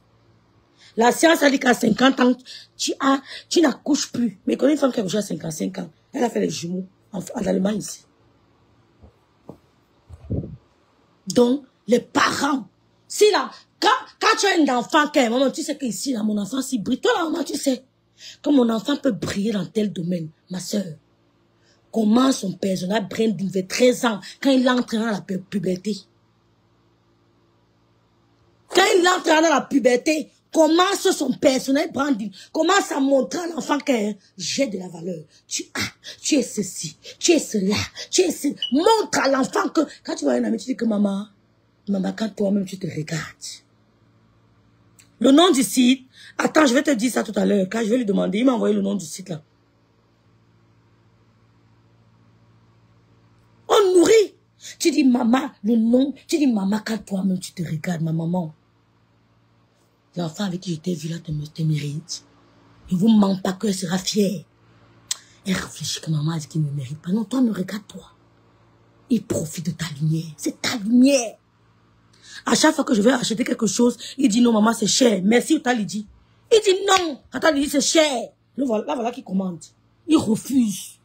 La science a dit qu'à 50 ans, tu n'accouches plus. Mais je connais une femme qui accouche à 55 ans. Elle a fait les jumeaux en Allemagne ici. Donc, les parents, si là, quand tu as un enfant, maman, tu sais qu'ici, là, mon enfant s'y brille. Toi, là, maman, tu sais que mon enfant peut briller dans tel domaine. Ma soeur, comment son personnage brille vers 13 ans, quand il entre dans la puberté. Quand il entre dans la puberté, comment son personnage brandit, commence à montrer à l'enfant que j'ai de la valeur. Tu es ceci, tu es cela, tu es ceci. Montre à l'enfant que, quand tu vois un ami, tu dis que maman, quand toi-même tu te regardes. Le nom du site, attends, je vais te dire ça tout à l'heure, quand je vais lui demander, il m'a envoyé le nom du site là. On nourrit. Tu dis maman, le nom, tu dis maman quand toi-même tu te regardes, ma maman. L'enfant avec qui j'étais vu là te mérite. Il ne vous ment pas qu'elle sera fière. Elle réfléchit que maman a dit qu'il ne me mérite pas. Non, toi, me regarde-toi. Il profite de ta lumière. C'est ta lumière. À chaque fois que je vais acheter quelque chose, il dit non, maman, c'est cher. Merci, t'as dit. Il dit non. Quand t'as dit c'est cher. Là, voilà qu'il commande. Il refuse.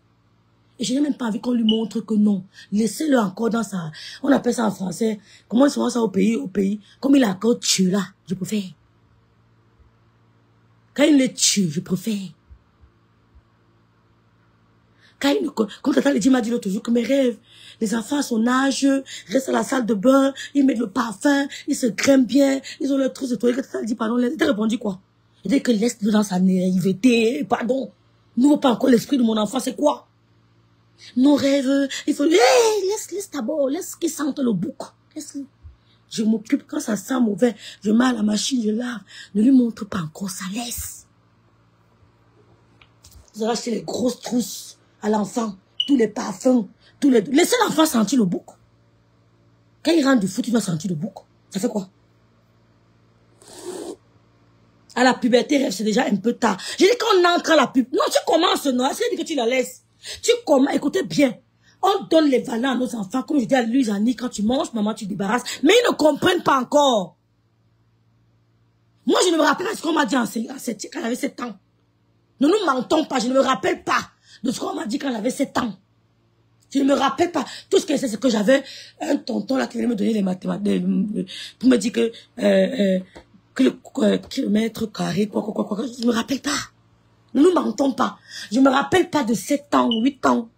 Et je n'ai même pas envie qu'on lui montre que non. Laissez-le encore dans sa... On appelle ça en français. Comment ils font ça au pays? Comme il a encore tué là, je préfère. Quand il le tue, je préfère. Comme Tata Lydie m'a dit l'autre jour que mes rêves, les enfants à son âge, restent à la salle de bain, ils mettent le parfum, ils se crèment bien, ils ont leur trousse de toilette. Tata Lydie, pardon, elle a répondu quoi? Elle dit que laisse-le dans sa naïveté, pardon. N'ouvre pas encore l'esprit de mon enfant, c'est quoi? Nos rêves, il faut... Hey, laisse d'abord, laisse qu'il sente le bouc. Laisse-le. Je m'occupe, quand ça sent mauvais, je mets à la machine, je lave. Ne lui montre pas encore, ça laisse. Vous allez acheter les grosses trousses à l'enfant, tous les parfums, Laissez l'enfant sentir le bouc. Quand il rentre du foot, il doit sentir le bouc. Ça fait quoi? À la puberté, c'est déjà un peu tard. J'ai dit qu'on entre à la puberté. Non, tu commences, non? Est-ce que tu la laisses? Tu commences, écoutez bien. On donne les valeurs à nos enfants. Comme je dis à Louise Annie, quand tu manges, maman, tu débarrasses. Mais ils ne comprennent pas encore. Moi, je ne me rappelle pas ce qu'on m'a dit quand elle avait 7 ans. Ne nous mentons pas, je ne me rappelle pas de ce qu'on m'a dit quand elle avait 7 ans. Je ne me rappelle pas. Tout ce qu'elle sait, c'est que j'avais un tonton là qui venait me donner les mathématiques, pour me dire que le kilomètre carré, quoi. Je ne me rappelle pas. Ne nous mentons pas. Je ne me rappelle pas de 7 ans, 8 ans.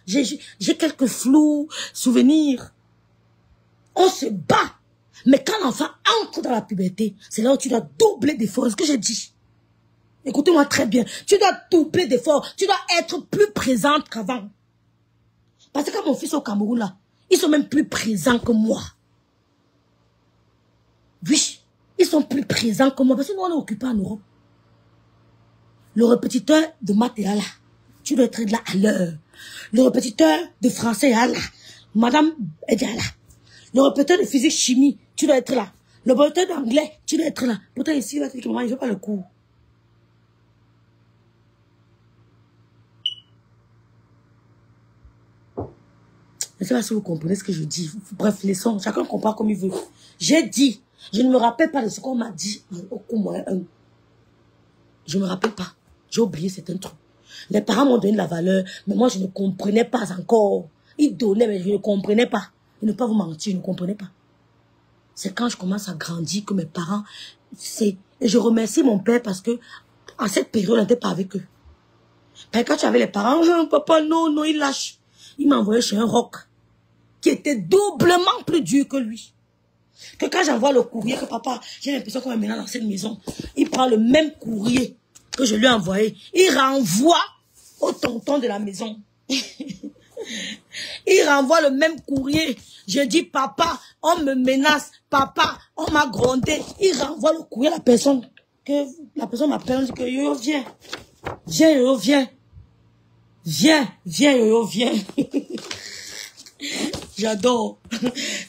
J'ai quelques flous souvenirs. On se bat. Mais quand l'enfant entre dans la puberté, c'est là où tu dois doubler d'efforts. C'est ce que j'ai dit. Écoutez-moi très bien. Tu dois doubler d'efforts. Tu dois être plus présente qu'avant. Parce que mon fils au Cameroun, là, ils sont même plus présents que moi. Oui, ils sont plus présents que moi. Parce que nous, on est occupés en Europe. Le répétiteur de maths est là. Tu dois être là à l'heure. Le répétiteur de français est là. Madame est là. Le répétiteur de physique chimie, tu dois être là. Le répétiteur d'anglais, tu dois être là. Pourtant, ici, il va te dire que maman, je ne veux pas le cours. Je ne sais pas si vous comprenez ce que je dis. Bref, laissons. Chacun comprend comme il veut. J'ai dit, je ne me rappelle pas de ce qu'on m'a dit au moins un. Je ne me rappelle pas. J'ai oublié certains trucs. Les parents m'ont donné de la valeur, mais moi, je ne comprenais pas encore. Ils donnaient, mais je ne comprenais pas. Et ne pas vous mentir, je ne comprenais pas. C'est quand je commence à grandir que mes parents... Et je remercie mon père parce que En cette période, on n'était pas avec eux. Mais quand tu avais les parents, papa, non, il lâche. Il m'a envoyé chez un roc qui était doublement plus dur que lui. Que quand j'envoie le courrier, que papa, j'ai l'impression qu'on va maintenant dans cette maison, il prend le même courrier que je lui ai envoyé. Il renvoie au tonton de la maison. Il renvoie le même courrier. Je dis, papa, on me menace. Papa, on m'a grondé. Il renvoie le courrier à la personne. Que la personne m'appelle, on dit que Yoyo, viens. Viens, Yoyo, viens. Viens, Yoyo, viens. J'adore.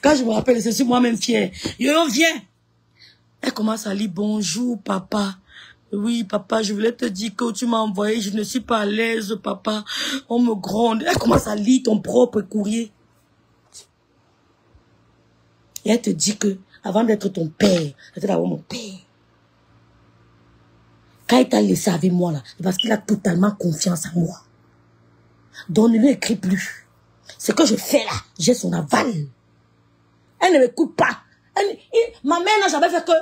Quand je me rappelle, je suis moi-même fière. Yoyo, viens. Elle commence à lire, bonjour, papa. Oui, papa, je voulais te dire que tu m'as envoyé, je ne suis pas à l'aise, papa. On me gronde. Elle commence à lire ton propre courrier. Et elle te dit que, avant d'être ton père, c'était d'abord mon père. Quand il t'a laissé avec moi, là, c'est parce qu'il a totalement confiance en moi. Donc, ne lui écris plus. Ce que je fais là, j'ai son aval. Elle ne m'écoute pas. Ma mère n'a jamais fait que...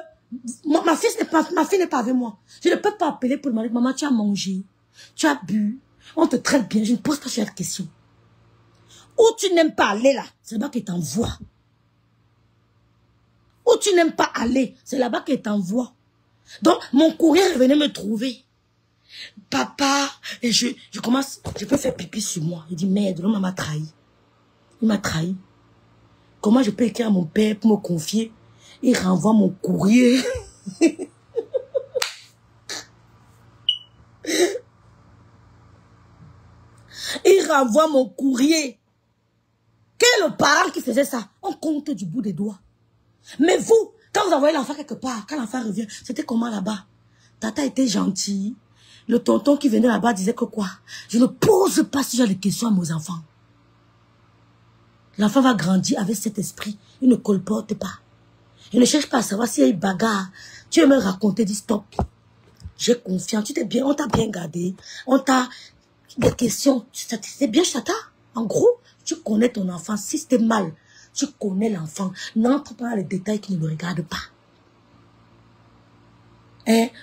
Ma fille n'est pas avec moi. Je ne peux pas appeler pour demander, maman, tu as mangé, tu as bu, on te traite bien, je ne pose pas cette question. Où tu n'aimes pas aller là, c'est là-bas qu'elle t'envoie. Où tu n'aimes pas aller, c'est là-bas qu'elle t'envoie. Donc, mon courrier venait me trouver. Papa, et je commence, je peux faire pipi sur moi. Il dit, merde, l'homme m'a trahi. Il m'a trahi. Comment je peux écrire à mon père pour me confier? Il renvoie mon courrier. Il renvoie mon courrier. Quel est le parent qui faisait ça? On compte du bout des doigts. Mais vous, quand vous envoyez l'enfant quelque part, quand l'enfant revient, c'était comment là-bas? Tata était gentil. Le tonton qui venait là-bas disait que quoi? Je ne pose pas ce genre de questions à mes enfants. L'enfant va grandir avec cet esprit. Il ne colporte pas. Il ne cherche pas à savoir s'il y a une bagarre. Tu veux me raconter, dis stop. J'ai confiance. Tu t'es bien, on t'a bien gardé. On t'a des questions. C'est bien chata. En gros, tu connais ton enfant. Si c'était mal, tu connais l'enfant. N'entre pas dans les détails qui ne le regardent pas.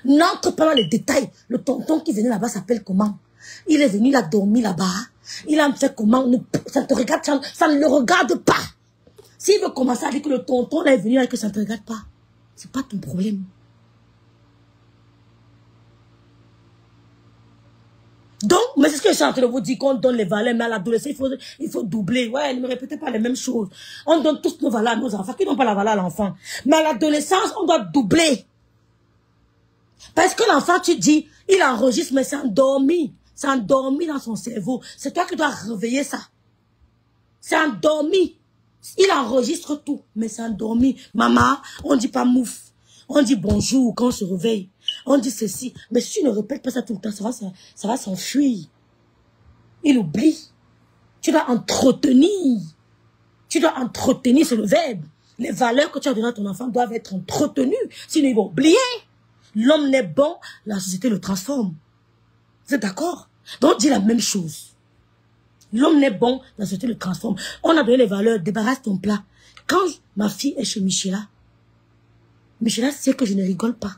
N'entre pas dans les détails. Le tonton qui venait là-bas s'appelle comment? Il est venu, il a dormi là-bas. Il a fait comment? Ça te regarde, ça ne le regarde pas. S'il veut commencer à dire que le tonton là est venu et que ça ne te regarde pas, c'est pas ton problème. Donc, mais c'est ce que je suis en train de vous dire, qu'on donne les valeurs, mais à l'adolescence, il faut doubler. Ouais, ne me répétez pas les mêmes choses. On donne tous nos valeurs à nos enfants, qui n'ont pas la valeur à l'enfant. Mais à l'adolescence, on doit doubler. Parce que l'enfant, tu dis, il enregistre, mais c'est endormi. C'est endormi dans son cerveau. C'est toi qui dois réveiller ça. C'est endormi. Il enregistre tout, mais c'est endormi. Maman, on dit pas mouf. On dit bonjour quand on se réveille. On dit ceci. Mais si tu ne répètes pas ça tout le temps, ça va s'enfuir. Il oublie. Tu dois entretenir. Tu dois entretenir, c'est le verbe. Les valeurs que tu as données à ton enfant doivent être entretenues. Sinon, ils vont oublier. L'homme n'est bon, la société le transforme. Vous êtes d'accord? Donc, on dit la même chose. L'homme n'est bon, la société le transforme. On a donné les valeurs, débarrasse ton plat. Quand ma fille est chez Michela sait que je ne rigole pas.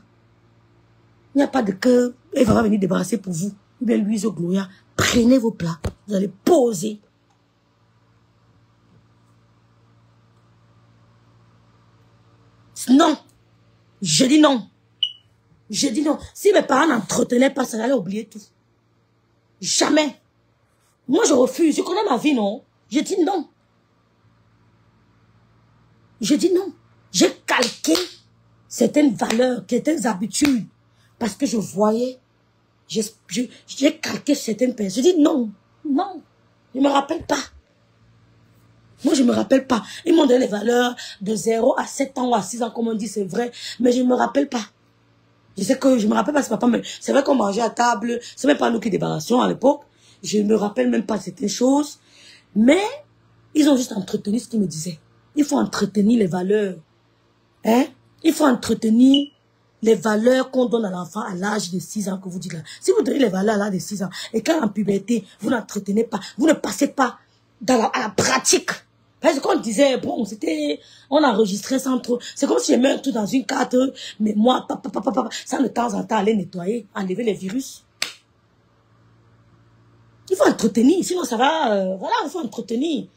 Il n'y a pas de que elle va venir débarrasser pour vous. Ou bien Louise ou Gloria, prenez vos plats. Vous allez poser. Non. Je dis non. Je dis non. Si mes parents n'entretenaient pas ça, j'allais oublier tout. Jamais. Moi, je refuse. Je connais ma vie, non? Je dis non. Je dis non. J'ai calqué certaines valeurs, certaines habitudes. Parce que je voyais, j'ai calqué certaines personnes. Je dis non. Non. Je ne me rappelle pas. Moi, je ne me rappelle pas. Ils m'ont donné les valeurs de 0 à 7 ans ou à 6 ans, comme on dit, c'est vrai. Mais je ne me rappelle pas. Je sais que je me rappelle pas, c'est papa, mais c'est vrai qu'on mangeait à table. C'est même pas nous qui débarrassions à l'époque. Je ne me rappelle même pas certaines choses. Mais, ils ont juste entretenu ce qu'ils me disaient. Il faut entretenir les valeurs. Hein? Il faut entretenir les valeurs qu'on donne à l'enfant à l'âge de 6 ans que vous dites là. Si vous donnez les valeurs à l'âge de 6 ans, et quand en puberté, vous n'entretenez pas, vous ne passez pas à la pratique, Parce qu'on disait, bon, c'était, on enregistrait sans trop. C'est comme si je mets tout dans une carte, mais moi, ça de temps en temps aller nettoyer, enlever les virus. Il faut entretenir, sinon ça va, voilà, il faut entretenir.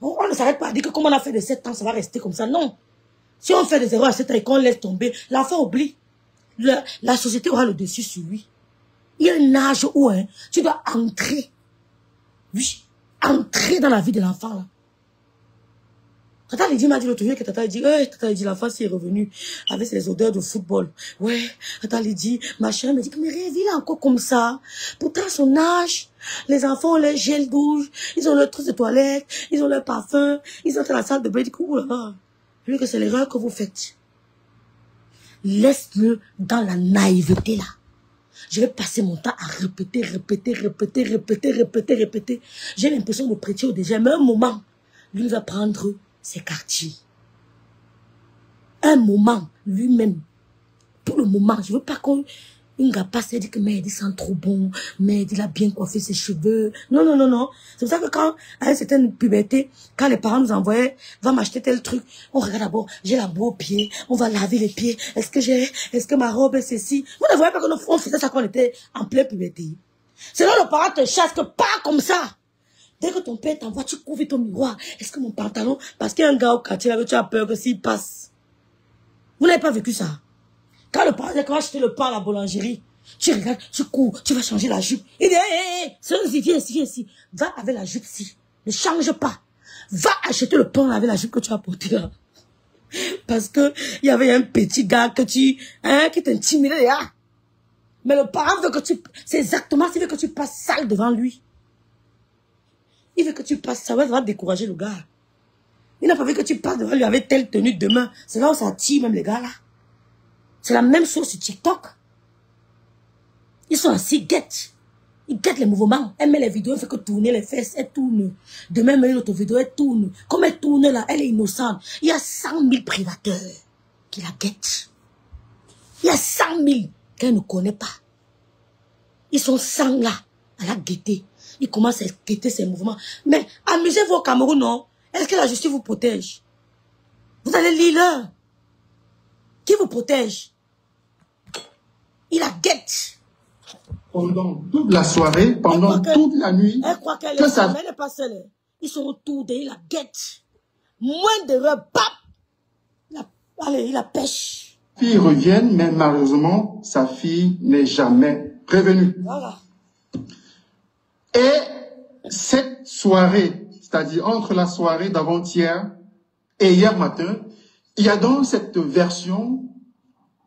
On ne s'arrête pas à dire que comme on a fait de 7 ans, ça va rester comme ça. Non. Si on fait des erreurs à 7 ans et qu'on laisse tomber, l'enfant oublie. La société aura le dessus sur lui. Il y a un âge où hein, tu dois entrer. Oui, entrer dans la vie de l'enfant là. Tata Lydie m'a dit l'autre jour que Tata Lydie, l'enfant s'est revenu avec ses odeurs de football. Ouais, Tata Lydie, ma chérie me dit que mais rêve, il est encore comme ça. Pourtant, son âge, les enfants ont leur gel douche, ils ont leur truc de toilette, ils ont leur parfum, ils sont dans la salle de bain. Il dit que, oulala, vu que c'est l'erreur que vous faites. Laisse-le dans la naïveté là. Je vais passer mon temps à répéter. J'ai l'impression de prêter au déjà, mais un moment, lui va prendre ses quartiers. Un moment, lui-même. Pour le moment, je veux pas qu'on... Une gars passe et dit que Mehdi sent trop bon, Mehdi il a bien coiffé ses cheveux. Non, non, non, non. C'est pour ça que quand, à une certaine puberté, quand les parents nous envoyaient, va m'acheter tel truc, on regarde d'abord, j'ai la boue aux pieds, on va laver les pieds, est-ce que ma robe est ceci? Vous ne voyez pas que nous faisait ça quand on était en pleine puberté. C'est là le parent te chasse que pas comme ça. Dès que ton père t'envoie, tu couvres ton miroir. Est-ce que mon pantalon, parce qu'il y a un gars au quartier là, tu as peur que s'il passe. Vous n'avez pas vécu ça? Quand le parent dit qu'on va acheter le pain à la boulangerie, tu regardes, tu cours, tu vas changer la jupe. Il dit, viens ici. Va avec la jupe ici. Ne change pas. Va acheter le pain avec la jupe que tu as portée là. Parce que il y avait un petit gars que qui t'intimidait là. Mais le parent veut que c'est exactement ce qu'il veut que tu passes sale devant lui. Il veut que tu passes, ça va décourager le gars. Il n'a pas vu que tu passes devant lui avec telle tenue demain. C'est là où ça tire même les gars là. C'est la même chose sur TikTok. Ils sont assis, ils guettent les mouvements. Elle met les vidéos, elle fait que tourner les fesses, elle tourne. Demain, elle met une autre vidéo, elle tourne. Comme elle tourne là, elle est innocente. Il y a 100 000 prédateurs qui la guettent. Il y a 100 000 qu'elle ne connaît pas. Ils sont 100 là, à la guetter. Ils commencent à guetter ses mouvements. Mais amusez-vous au Cameroun, non? Est-ce que la justice vous protège? Vous allez lire là. Qui vous protège? Il la guette. Pendant toute la soirée, pendant toute la nuit. Elle croit qu'elle est seule, mais elle n'est pas seule. Ils sont autour d'elle, il la guette. Moins d'erreurs, pap! Allez, il la pêche. Ils reviennent, mais malheureusement, sa fille n'est jamais prévenue. Voilà. Et cette soirée, c'est-à-dire entre la soirée d'avant-hier et hier matin, il y a donc cette version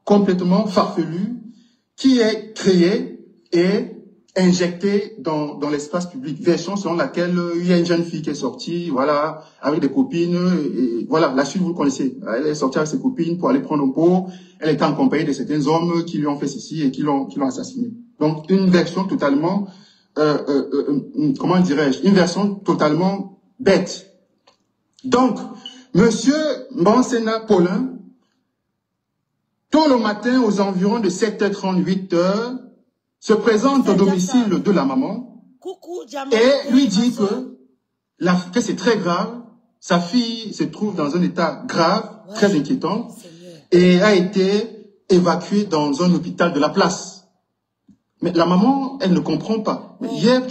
complètement farfelue qui est créée et injectée dans l'espace public. Version selon laquelle il y a une jeune fille qui est sortie, voilà, avec des copines, et voilà, la suite vous le connaissez. Elle est sortie avec ses copines pour aller prendre un pot, elle était en compagnie de certains hommes qui lui ont fait ceci et qui l'ont assassiné. Donc une version totalement, comment dirais-je, une version totalement bête. Donc, Monsieur Mbansena Paulin, tôt le matin, aux environs de 7h30, 8h, se présente au domicile de la maman et lui dit que c'est très grave. Sa fille se trouve dans un état grave, très inquiétant, et a été évacuée dans un hôpital de la place. Mais la maman, elle ne comprend pas. Hier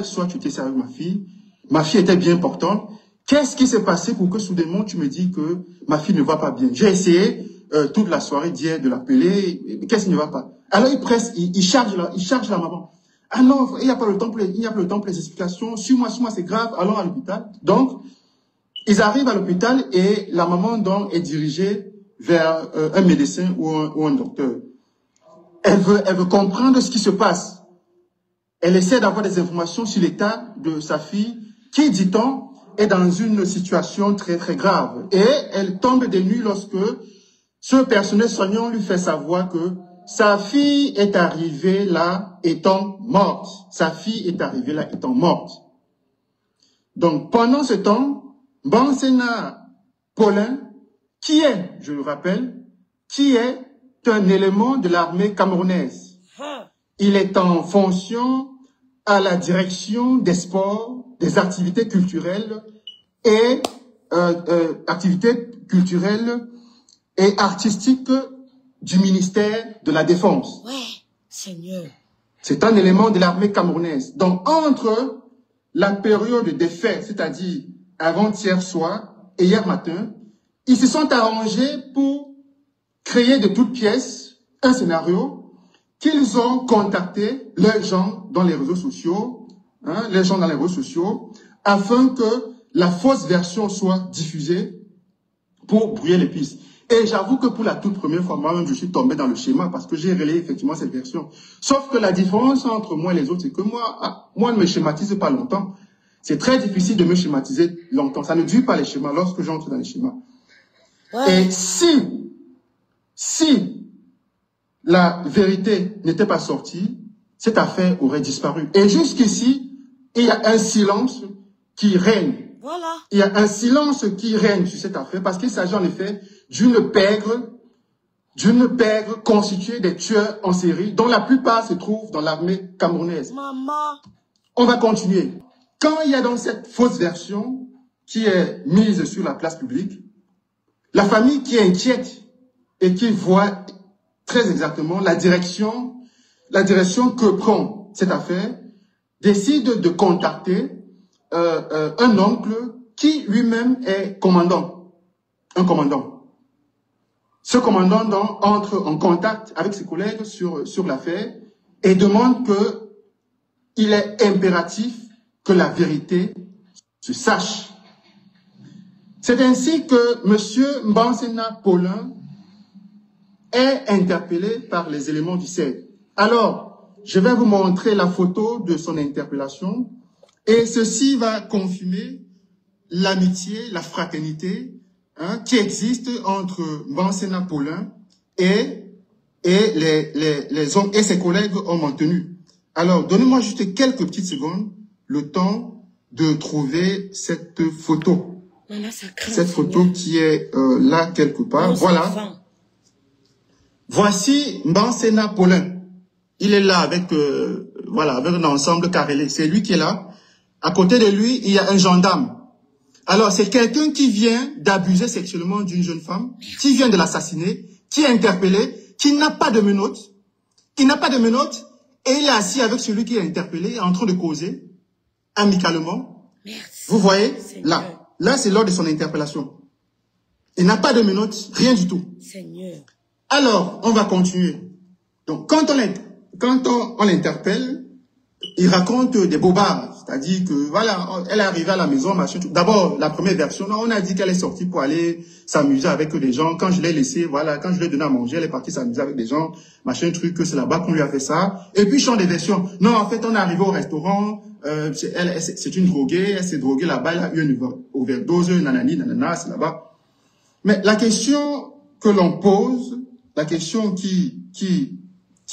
soir, tu t'es servi ma fille. Ma fille était bien portante. Qu'est-ce qui s'est passé pour que soudainement tu me dis que ma fille ne va pas bien? J'ai essayé toute la soirée d'hier de l'appeler. Qu'est-ce qui ne va pas? Alors il charge la maman. Ah non, il n'y a pas le temps pour les explications. Suis-moi, c'est grave. Allons à l'hôpital. Donc ils arrivent à l'hôpital et la maman donc est dirigée vers un médecin ou un docteur. Elle veut comprendre ce qui se passe. Elle essaie d'avoir des informations sur l'état de sa fille qui, dit-on, est dans une situation très très grave. Et elle tombe des nues lorsque ce personnel soignant lui fait savoir que sa fille est arrivée là étant morte. Sa fille est arrivée là étant morte. Donc pendant ce temps, Mbansena Paulin, qui est, je le rappelle, qui est un élément de l'armée camerounaise. Il est en fonction à la direction des sports, des activités culturelles et activités culturelles et artistiques du ministère de la Défense. Ouais, Seigneur. C'est un élément de l'armée camerounaise. Donc, entre la période des faits, c'est-à-dire avant-hier soir et hier matin, ils se sont arrangés pour créer de toutes pièces un scénario qu'ils ont contacté les gens dans les réseaux sociaux, afin que la fausse version soit diffusée pour brouiller les pistes. Et j'avoue que pour la toute première fois, moi-même, je suis tombé dans le schéma parce que j'ai relayé effectivement cette version. Sauf que la différence entre moi et les autres, c'est que moi, ne me schématise pas longtemps. C'est très difficile de me schématiser longtemps. Ça ne dure pas les schémas lorsque j'entre dans les schémas. Ouais. Et si la vérité n'était pas sortie, cette affaire aurait disparu. Et jusqu'ici, il y a un silence qui règne. Voilà. Il y a un silence qui règne sur cette affaire parce qu'il s'agit en effet d'une pègre constituée des tueurs en série, dont la plupart se trouvent dans l'armée camerounaise. Maman. On va continuer. Quand il y a dans cette fausse version qui est mise sur la place publique, la famille qui est inquiète et qui voit très exactement la direction que prend cette affaire, décide de contacter un oncle qui lui-même est commandant. Un commandant. Ce commandant entre en contact avec ses collègues sur l'affaire et demande qu'il est impératif que la vérité se sache. C'est ainsi que M. Mbansena Paulin est interpellé par les éléments du CED. Alors, je vais vous montrer la photo de son interpellation et ceci va confirmer l'amitié, la fraternité qui existe entre Mbansena Paulin et ses collègues ont maintenu. Alors, donnez-moi juste quelques petites secondes, le temps de trouver cette photo. Maman, ça craint, cette photo qui est là quelque part. Non, voilà. Voici Mbansena Paulin. Il est là avec un ensemble carrelé. C'est lui qui est là. À côté de lui, il y a un gendarme. Alors, c'est quelqu'un qui vient d'abuser sexuellement d'une jeune femme, qui vient de l'assassiner, qui est interpellé, qui n'a pas de menottes. Il n'a pas de menottes et il est assis avec celui qui est interpellé, en train de causer, amicalement. Merci. Vous voyez, là. Là, c'est lors de son interpellation. Il n'a pas de menottes, rien du tout. Seigneur. Alors, on va continuer. Donc, quand on l'interpelle, il raconte des bobards. C'est-à-dire que, voilà, elle est arrivée à la maison, machin. D'abord, la première version, on a dit qu'elle est sortie pour aller s'amuser avec des gens. Quand je l'ai laissée, voilà, quand je lui ai donné à manger, elle est partie s'amuser avec des gens, machin, truc, que c'est là-bas qu'on lui a fait ça. Et puis, change des versions. Non, en fait, on est arrivé au restaurant, c'est une droguée, elle s'est droguée là-bas, elle a eu une overdose, nanani, nanana, c'est là-bas. Mais la question que l'on pose, la question qui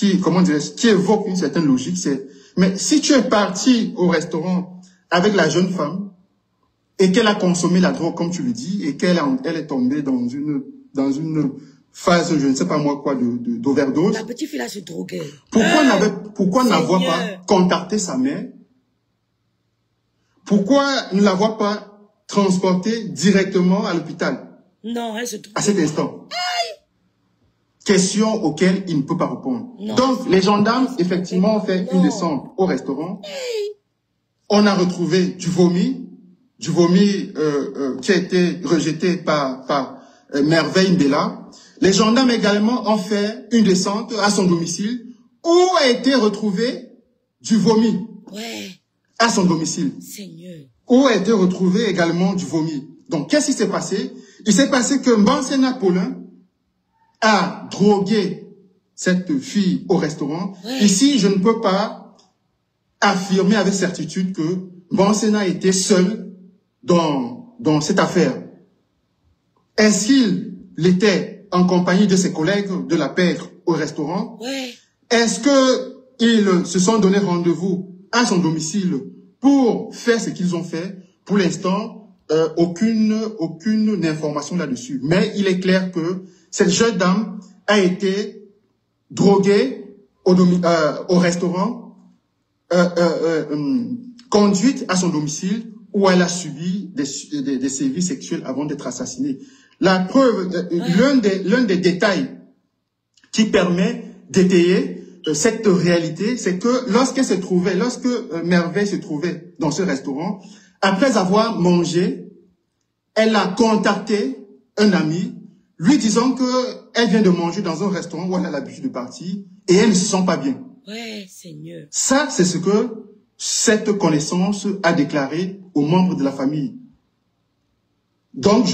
évoque une certaine logique, c'est, mais si tu es parti au restaurant avec la jeune femme et qu'elle a consommé la drogue, comme tu le dis, et qu'elle est tombée dans une phase, je ne sais pas moi quoi, d'overdose. La petite fille là se droguait. Pourquoi n'avoir pas contacté sa mère? Pourquoi ne l'avoir pas transportée directement à l'hôpital? Non, elle se trouve. À cet instant. Question auxquelles il ne peut pas répondre. Non. Donc, les gendarmes, effectivement, ont fait une descente au restaurant. On a retrouvé du vomi qui a été rejeté par Merveille Mbela. Les gendarmes également ont fait une descente à son domicile où a été retrouvé du vomi. Ouais. À son domicile. Seigneur. Où a été retrouvé également du vomi. Donc, qu'est-ce qui s'est passé? Il s'est passé que Mbansena Paulin a drogué cette fille au restaurant. Ouais. Ici, je ne peux pas affirmer avec certitude que Mbansena était seul dans cette affaire. Est-ce qu'il était en compagnie de ses collègues de la pègre au restaurant? Ouais. Est-ce qu'ils se sont donné rendez-vous à son domicile pour faire ce qu'ils ont fait? Pour l'instant, aucune information là-dessus. Mais il est clair que cette jeune dame a été droguée au restaurant, conduite à son domicile où elle a subi des sévices sexuels avant d'être assassinée. La preuve, l'un des détails qui permet d'étayer cette réalité, c'est que lorsque Merveille se trouvait dans ce restaurant, après avoir mangé, elle a contacté un ami, lui disant qu'elle vient de manger dans un restaurant où elle a l'habitude de partir et elle ne se sent pas bien. Ouais, Seigneur. Ça, c'est ce que cette connaissance a déclaré aux membres de la famille. Donc,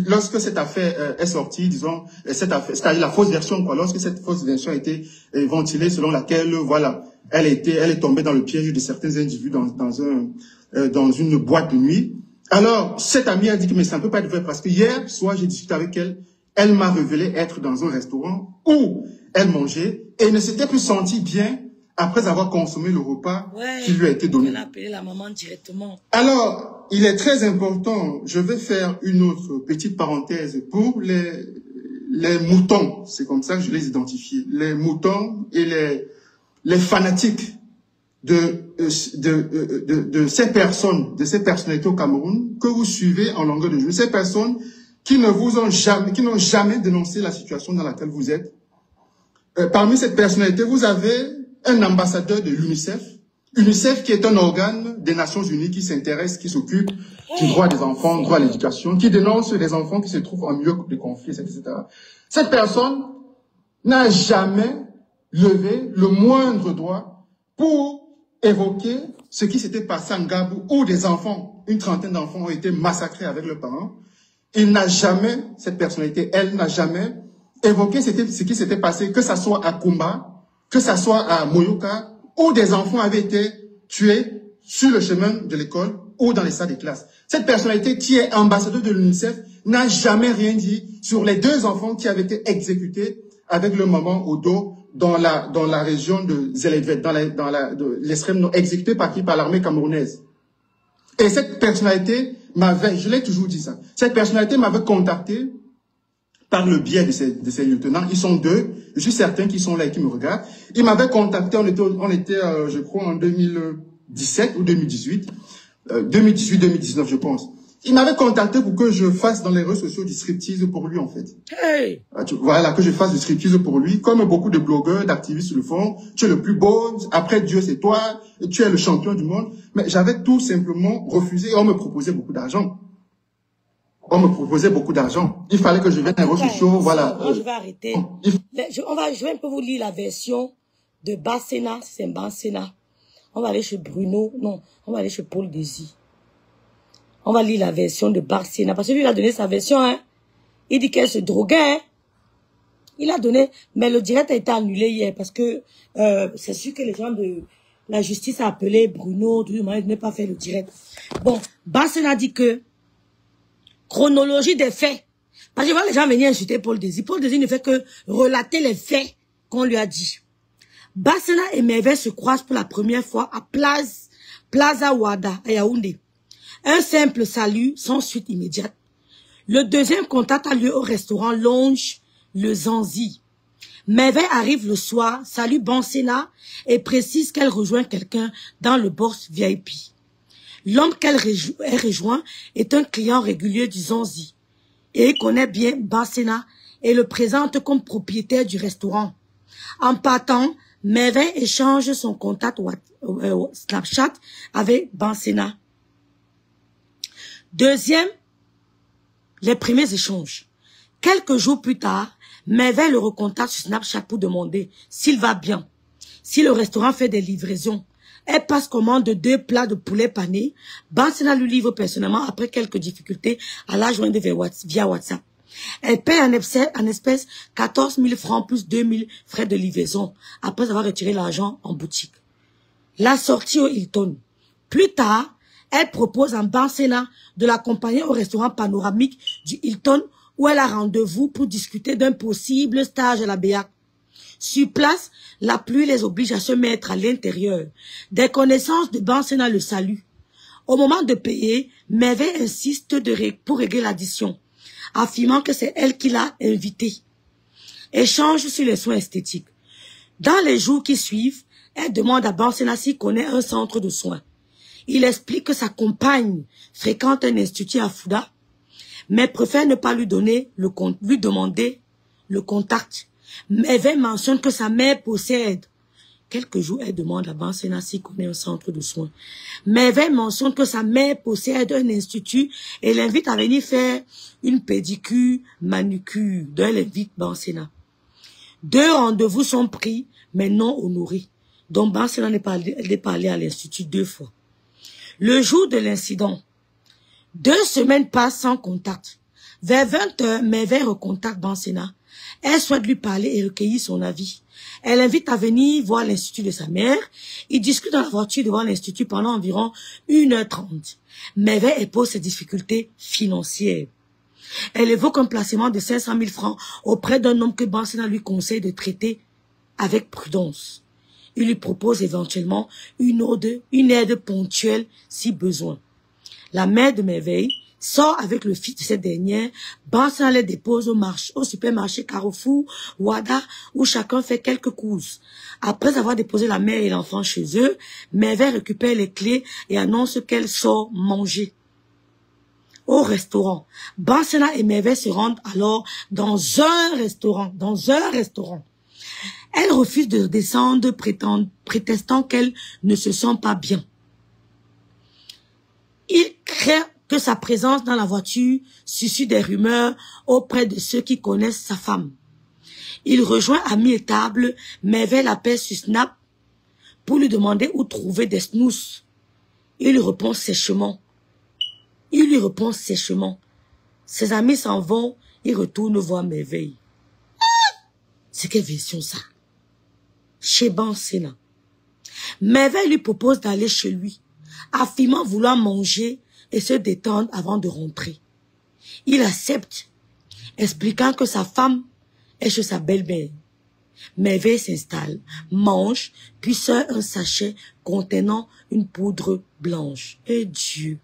lorsque cette affaire est sortie, disons, cette affaire, c'est-à-dire la fausse version, quoi, lorsque cette fausse version a été ventilée selon laquelle, voilà, elle est tombée dans le piège de certains individus dans une boîte de nuit. Alors, cette amie a dit que mais ça ne peut pas être vrai parce que hier soir, j'ai discuté avec elle. Elle m'a révélé être dans un restaurant où elle mangeait et ne s'était plus sentie bien après avoir consommé le repas qui lui a été donné. Elle a appelé la maman directement. Alors, il est très important, je vais faire une autre petite parenthèse pour les moutons. C'est comme ça que je les identifie. Les moutons et les fanatiques de ces personnes, de ces personnalités au Cameroun que vous suivez en longueur de journée. Ces personnes qui n'ont jamais dénoncé la situation dans laquelle vous êtes. Parmi cette personnalité, vous avez un ambassadeur de l'UNICEF. UNICEF qui est un organe des Nations Unies qui s'intéresse, qui s'occupe du droit des enfants, droit à l'éducation, qui dénonce les enfants qui se trouvent en milieu de conflit, etc. Cette personne n'a jamais levé le moindre doigt pour évoquer ce qui s'était passé en Gabou, où des enfants, une trentaine d'enfants ont été massacrés avec leurs parents. Il n'a jamais, cette personnalité, elle n'a jamais évoqué ce qui s'était passé, que ça soit à Kumba, que ça soit à Moyoka, où des enfants avaient été tués sur le chemin de l'école ou dans les salles de classe. Cette personnalité qui est ambassadeur de l'UNICEF n'a jamais rien dit sur les 2 enfants qui avaient été exécutés avec le maman au dos dans la région de Zeledvet, dans l'extrême nord, exécutés par qui? Par l'armée camerounaise. Et cette personnalité je l'ai toujours dit ça, cette personnalité m'avait contacté par le biais de ces lieutenants. Ils sont 2, je suis certain qu'ils sont là et qui me regardent. Ils m'avaient contacté, on était je crois en 2017 ou 2018, 2018-2019 je pense. Ils m'avaient contacté pour que je fasse dans les réseaux sociaux du striptease pour lui en fait. Hey. Voilà, que je fasse du striptease pour lui, comme beaucoup de blogueurs, d'activistes le font. Tu es le plus beau, après Dieu c'est toi, et tu es le champion du monde. Mais j'avais tout simplement refusé et on me proposait beaucoup d'argent. Il fallait que je vienne aux réseaux sociaux, voilà. Moi, je vais arrêter. Je vais un peu vous lire la version de Bassena, c'est Bassena. On va aller chez Bruno, non, on va aller chez Paul Désir. On va lire la version de Bassena, parce que lui, il a donné sa version, hein. Il dit qu'elle se droguait, hein. Il a donné, mais le direct a été annulé hier, parce que c'est sûr que les gens de la justice a appelé Bruno, tout le monde ne pas faire le direct. Bon, Bassena dit que chronologie des faits. Parce que je vois les gens venir insulter Paul Désir. Paul Désir ne fait que relater les faits qu'on lui a dit. Bassena et Merveille se croisent pour la première fois à Plaza Wada, à Yaoundé. Un simple salut sans suite immédiate. Le deuxième contact a lieu au restaurant Longe, le Zanzi. Merveille arrive le soir, salue Bassena et précise qu'elle rejoint quelqu'un dans le box VIP. L'homme qu'elle rejoint est un client régulier du Zanzi et il connaît bien Bassena et le présente comme propriétaire du restaurant. En partant, Merveille échange son contact Snapchat avec Bassena. Deuxième, les premiers échanges. Quelques jours plus tard, Merveille le recontacte sur Snapchat pour demander s'il va bien, si le restaurant fait des livraisons. Elle passe commande de 2 plats de poulet pané. Bassena lui livre personnellement après quelques difficultés à la joindre via WhatsApp. Elle paie en espèces 14 000 francs plus 2 000 frais de livraison après avoir retiré l'argent en boutique. La sortie au Hilton. Plus tard, elle propose à Bassena de l'accompagner au restaurant panoramique du Hilton où elle a rendez-vous pour discuter d'un possible stage à la BEAC. Sur place, la pluie les oblige à se mettre à l'intérieur. Des connaissances de Bassena le saluent. Au moment de payer, Merveille insiste pour régler l'addition, affirmant que c'est elle qui l'a invité. Échange sur les soins esthétiques. Dans les jours qui suivent, elle demande à Bassena s'il connaît un centre de soins. Il explique que sa compagne fréquente un institut à Fouda, mais préfère ne pas lui demander le contact. Merveille mentionne que sa mère possède. Quelques jours, elle demande à Bansena s'il connaît un centre de soins. Merveille mentionne que sa mère possède un institut et l'invite à venir faire une pédicure, manucure. Donc, elle invite Bansena. 2 rendez-vous sont pris, mais non honorés. Donc, Bansena n'est pas allé à l'institut 2 fois. Le jour de l'incident, 2 semaines passent sans contact. Vers 20h, Merveille recontacte Bansena. Elle souhaite lui parler et recueillir son avis. Elle invite à venir voir l'institut de sa mère. Ils discutent dans la voiture devant l'institut pendant environ 1h30. Merveille expose ses difficultés financières. Elle évoque un placement de 500 000 francs auprès d'un homme que Bansena lui conseille de traiter avec prudence. Il lui propose éventuellement une aide ponctuelle si besoin. La mère de Merveille sort avec le fils de cette dernière. Bansena les dépose au supermarché Carrefour, Ouada, où chacun fait quelques courses. Après avoir déposé la mère et l'enfant chez eux, Merveille récupère les clés et annonce qu'elle sort manger. Au restaurant, Bansena et Merveille se rendent alors dans un restaurant. Elle refuse de descendre, prétextant qu'elle ne se sent pas bien. Il craint que sa présence dans la voiture suscite des rumeurs auprès de ceux qui connaissent sa femme. Il rejoint amis et table, Merveille l'appelle sur Snap pour lui demander où trouver des snooze. Il lui répond sèchement. Ses amis s'en vont, il retourne voir Merveille. C'est quelle version ça? Chez Bansena. Merveille lui propose d'aller chez lui, affirmant vouloir manger et se détendre avant de rentrer. Il accepte, expliquant que sa femme est chez sa belle-mère. Merveille s'installe, mange, puis sort un sachet contenant une poudre blanche. Et Dieu!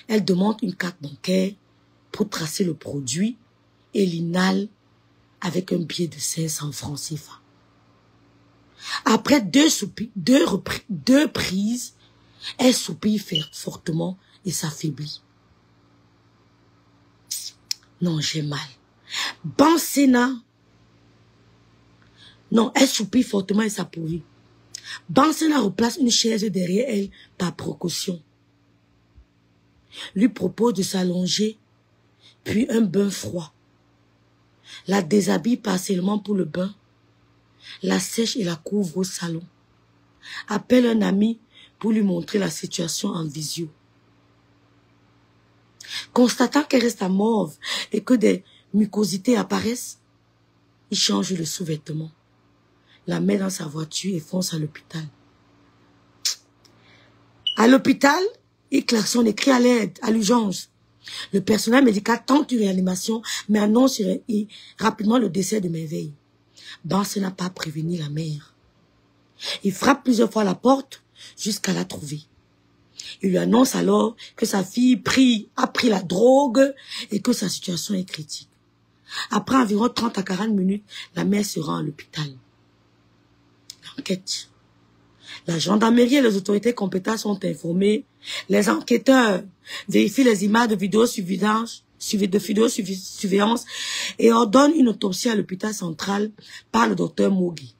Elle demande une carte bancaire pour tracer le produit et l'inhale avec un billet de 500 francs CFA. Après 2 prises, elle soupire fortement et s'affaiblit. Non, j'ai mal. Bansena. Non, elle soupire fortement et s'appauvrit. Bansena replace une chaise derrière elle par précaution. Lui propose de s'allonger, puis un bain froid. La déshabille partiellement pour le bain. La sèche et la couvre au salon. Appelle un ami pour lui montrer la situation en visio. Constatant qu'elle reste à morve et que des mucosités apparaissent, il change le sous-vêtement, la met dans sa voiture et fonce à l'hôpital. À l'hôpital, il klaxonne et crie à l'aide, à l'urgence. Le personnel médical tente une réanimation, mais annonce rapidement le décès de Merveille. Bansena n'a pas prévenu la mère. Il frappe plusieurs fois à la porte jusqu'à la trouver. Il lui annonce alors que sa fille a pris la drogue et que sa situation est critique. Après environ 30 à 40 minutes, la mère se rend à l'hôpital. Enquête. La gendarmerie et les autorités compétentes sont informées. Les enquêteurs vérifient les images de vidéosurveillance et ordonnent une autopsie à l'hôpital central par le docteur Mogi.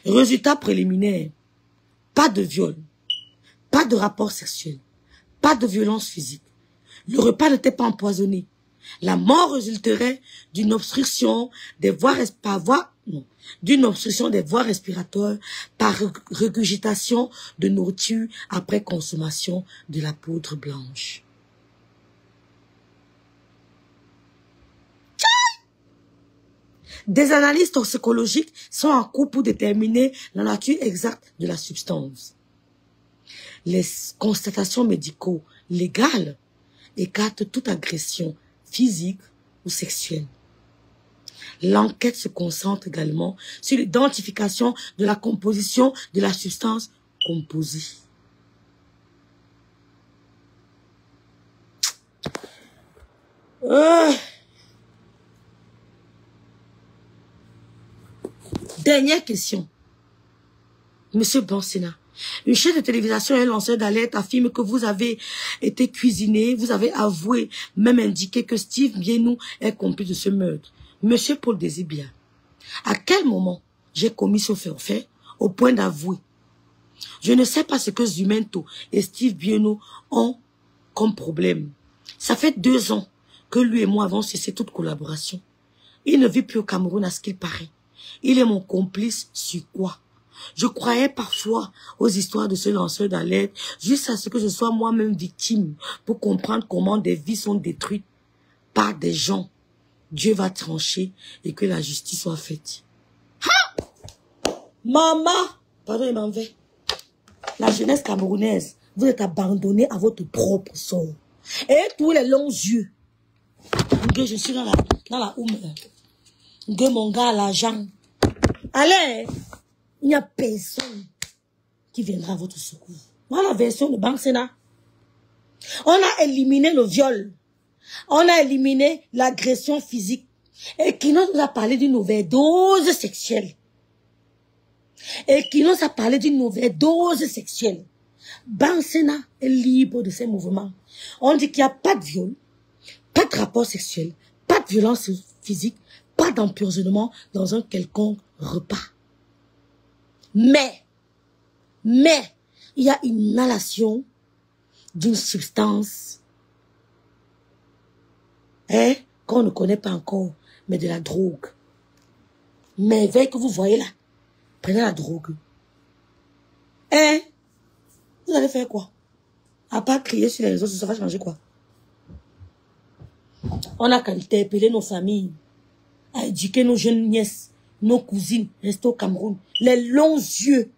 Résultat préliminaire. Pas de viol. Pas de rapport sexuel. Pas de violence physique. Le repas n'était pas empoisonné. La mort résulterait d'une obstruction des voies respiratoires par régurgitation de nourriture après consommation de la poudre blanche. Des analyses toxicologiques sont en cours pour déterminer la nature exacte de la substance. Les constatations médico-légales écartent toute agression physique ou sexuelle. L'enquête se concentre également sur l'identification de la composition de la substance composée. Dernière question. Monsieur Bansena, Une chaîne de télévision et un lanceur d'alerte affirme que vous avez été cuisiné, vous avez avoué, même indiqué que Steve Bienou est complice de ce meurtre. Monsieur Paul Désibia, à quel moment j'ai commis ce fait au point d'avouer? Je ne sais pas ce que Zumento et Steve Bienou ont comme problème. Ça fait 2 ans que lui et moi avons cessé toute collaboration. Il ne vit plus au Cameroun à ce qu'il paraît. Il est mon complice sur quoi? Je croyais parfois aux histoires de ce lanceur d'alerte jusqu'à ce que je sois moi-même victime pour comprendre comment des vies sont détruites par des gens. Dieu va trancher et que la justice soit faite. Ha! Maman! Pardon, il m'en va. La jeunesse camerounaise, vous êtes abandonnés à votre propre sort. Et tous les longs yeux. Je suis dans la houme. Mon gars à l'argent. Allez! Il n'y a personne qui viendra à votre secours. Voilà la version de Bank Sena. On a éliminé le viol. On a éliminé l'agression physique. Et qui nous a parlé d'une overdose sexuelle. Bank Sena est libre de ses mouvements. On dit qu'il n'y a pas de viol, pas de rapport sexuel, pas de violence physique, pas d'empoisonnement dans un quelconque repas. Mais, il y a une inhalation d'une substance qu'on ne connaît pas encore, mais de la drogue. Mais veille que vous voyez là, prenez la drogue. Vous allez faire quoi? À part crier sur les réseaux, ça va changer quoi? On a qu'à interpeller nos familles, à éduquer nos jeunes nièces, nos cousines, rester au Cameroun. Les longs yeux.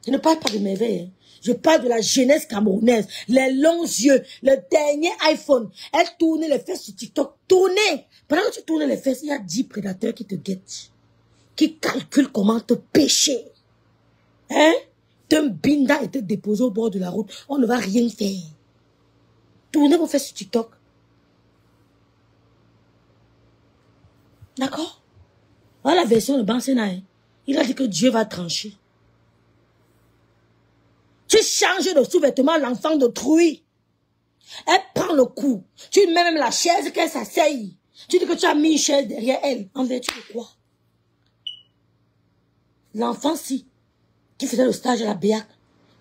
Je ne parle pas de merveille. Je parle de la jeunesse camerounaise. Les longs yeux. Le dernier iPhone. Elle tournait les fesses sur TikTok. Tournez. Pendant que tu tournes les fesses, il y a 10 prédateurs qui te guettent. Qui calculent comment te pêcher. D'un binda et te déposer au bord de la route. On ne va rien faire. Tournez vos fesses sur TikTok. D'accord? Voilà la version de Bank Sena. Il a dit que Dieu va trancher. Tu changes de sous-vêtement l'enfant d'autrui. Elle prend le coup. Tu mets même la chaise qu'elle s'asseye. Tu dis que tu as mis une chaise derrière elle. En vertu de quoi? L'enfant-ci, qui faisait le stage à la BEAC,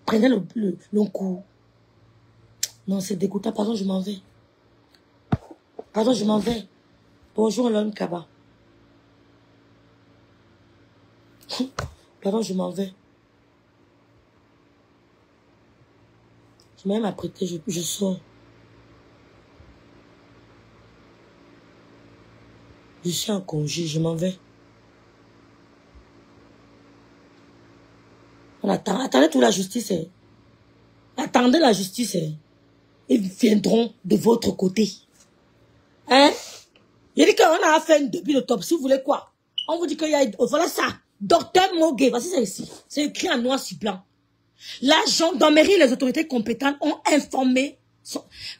prenait le coup. Non, c'est dégoûtant. Pardon, je m'en vais. Bonjour, l'homme Kaba. Pardon, je m'en vais. Je m'aime apprêter, je sors. Je suis en congé, je m'en vais. On attend. Attendez toute la justice. Attendez la justice. Ils viendront de votre côté. Il dit qu'on a fait une début d'autopsie. Vous voulez quoi? On vous dit qu'il y a... Voilà ça. Docteur Mogué. Voici ça ici. C'est écrit en noir sur blanc. La gendarmerie et les autorités compétentes ont informé,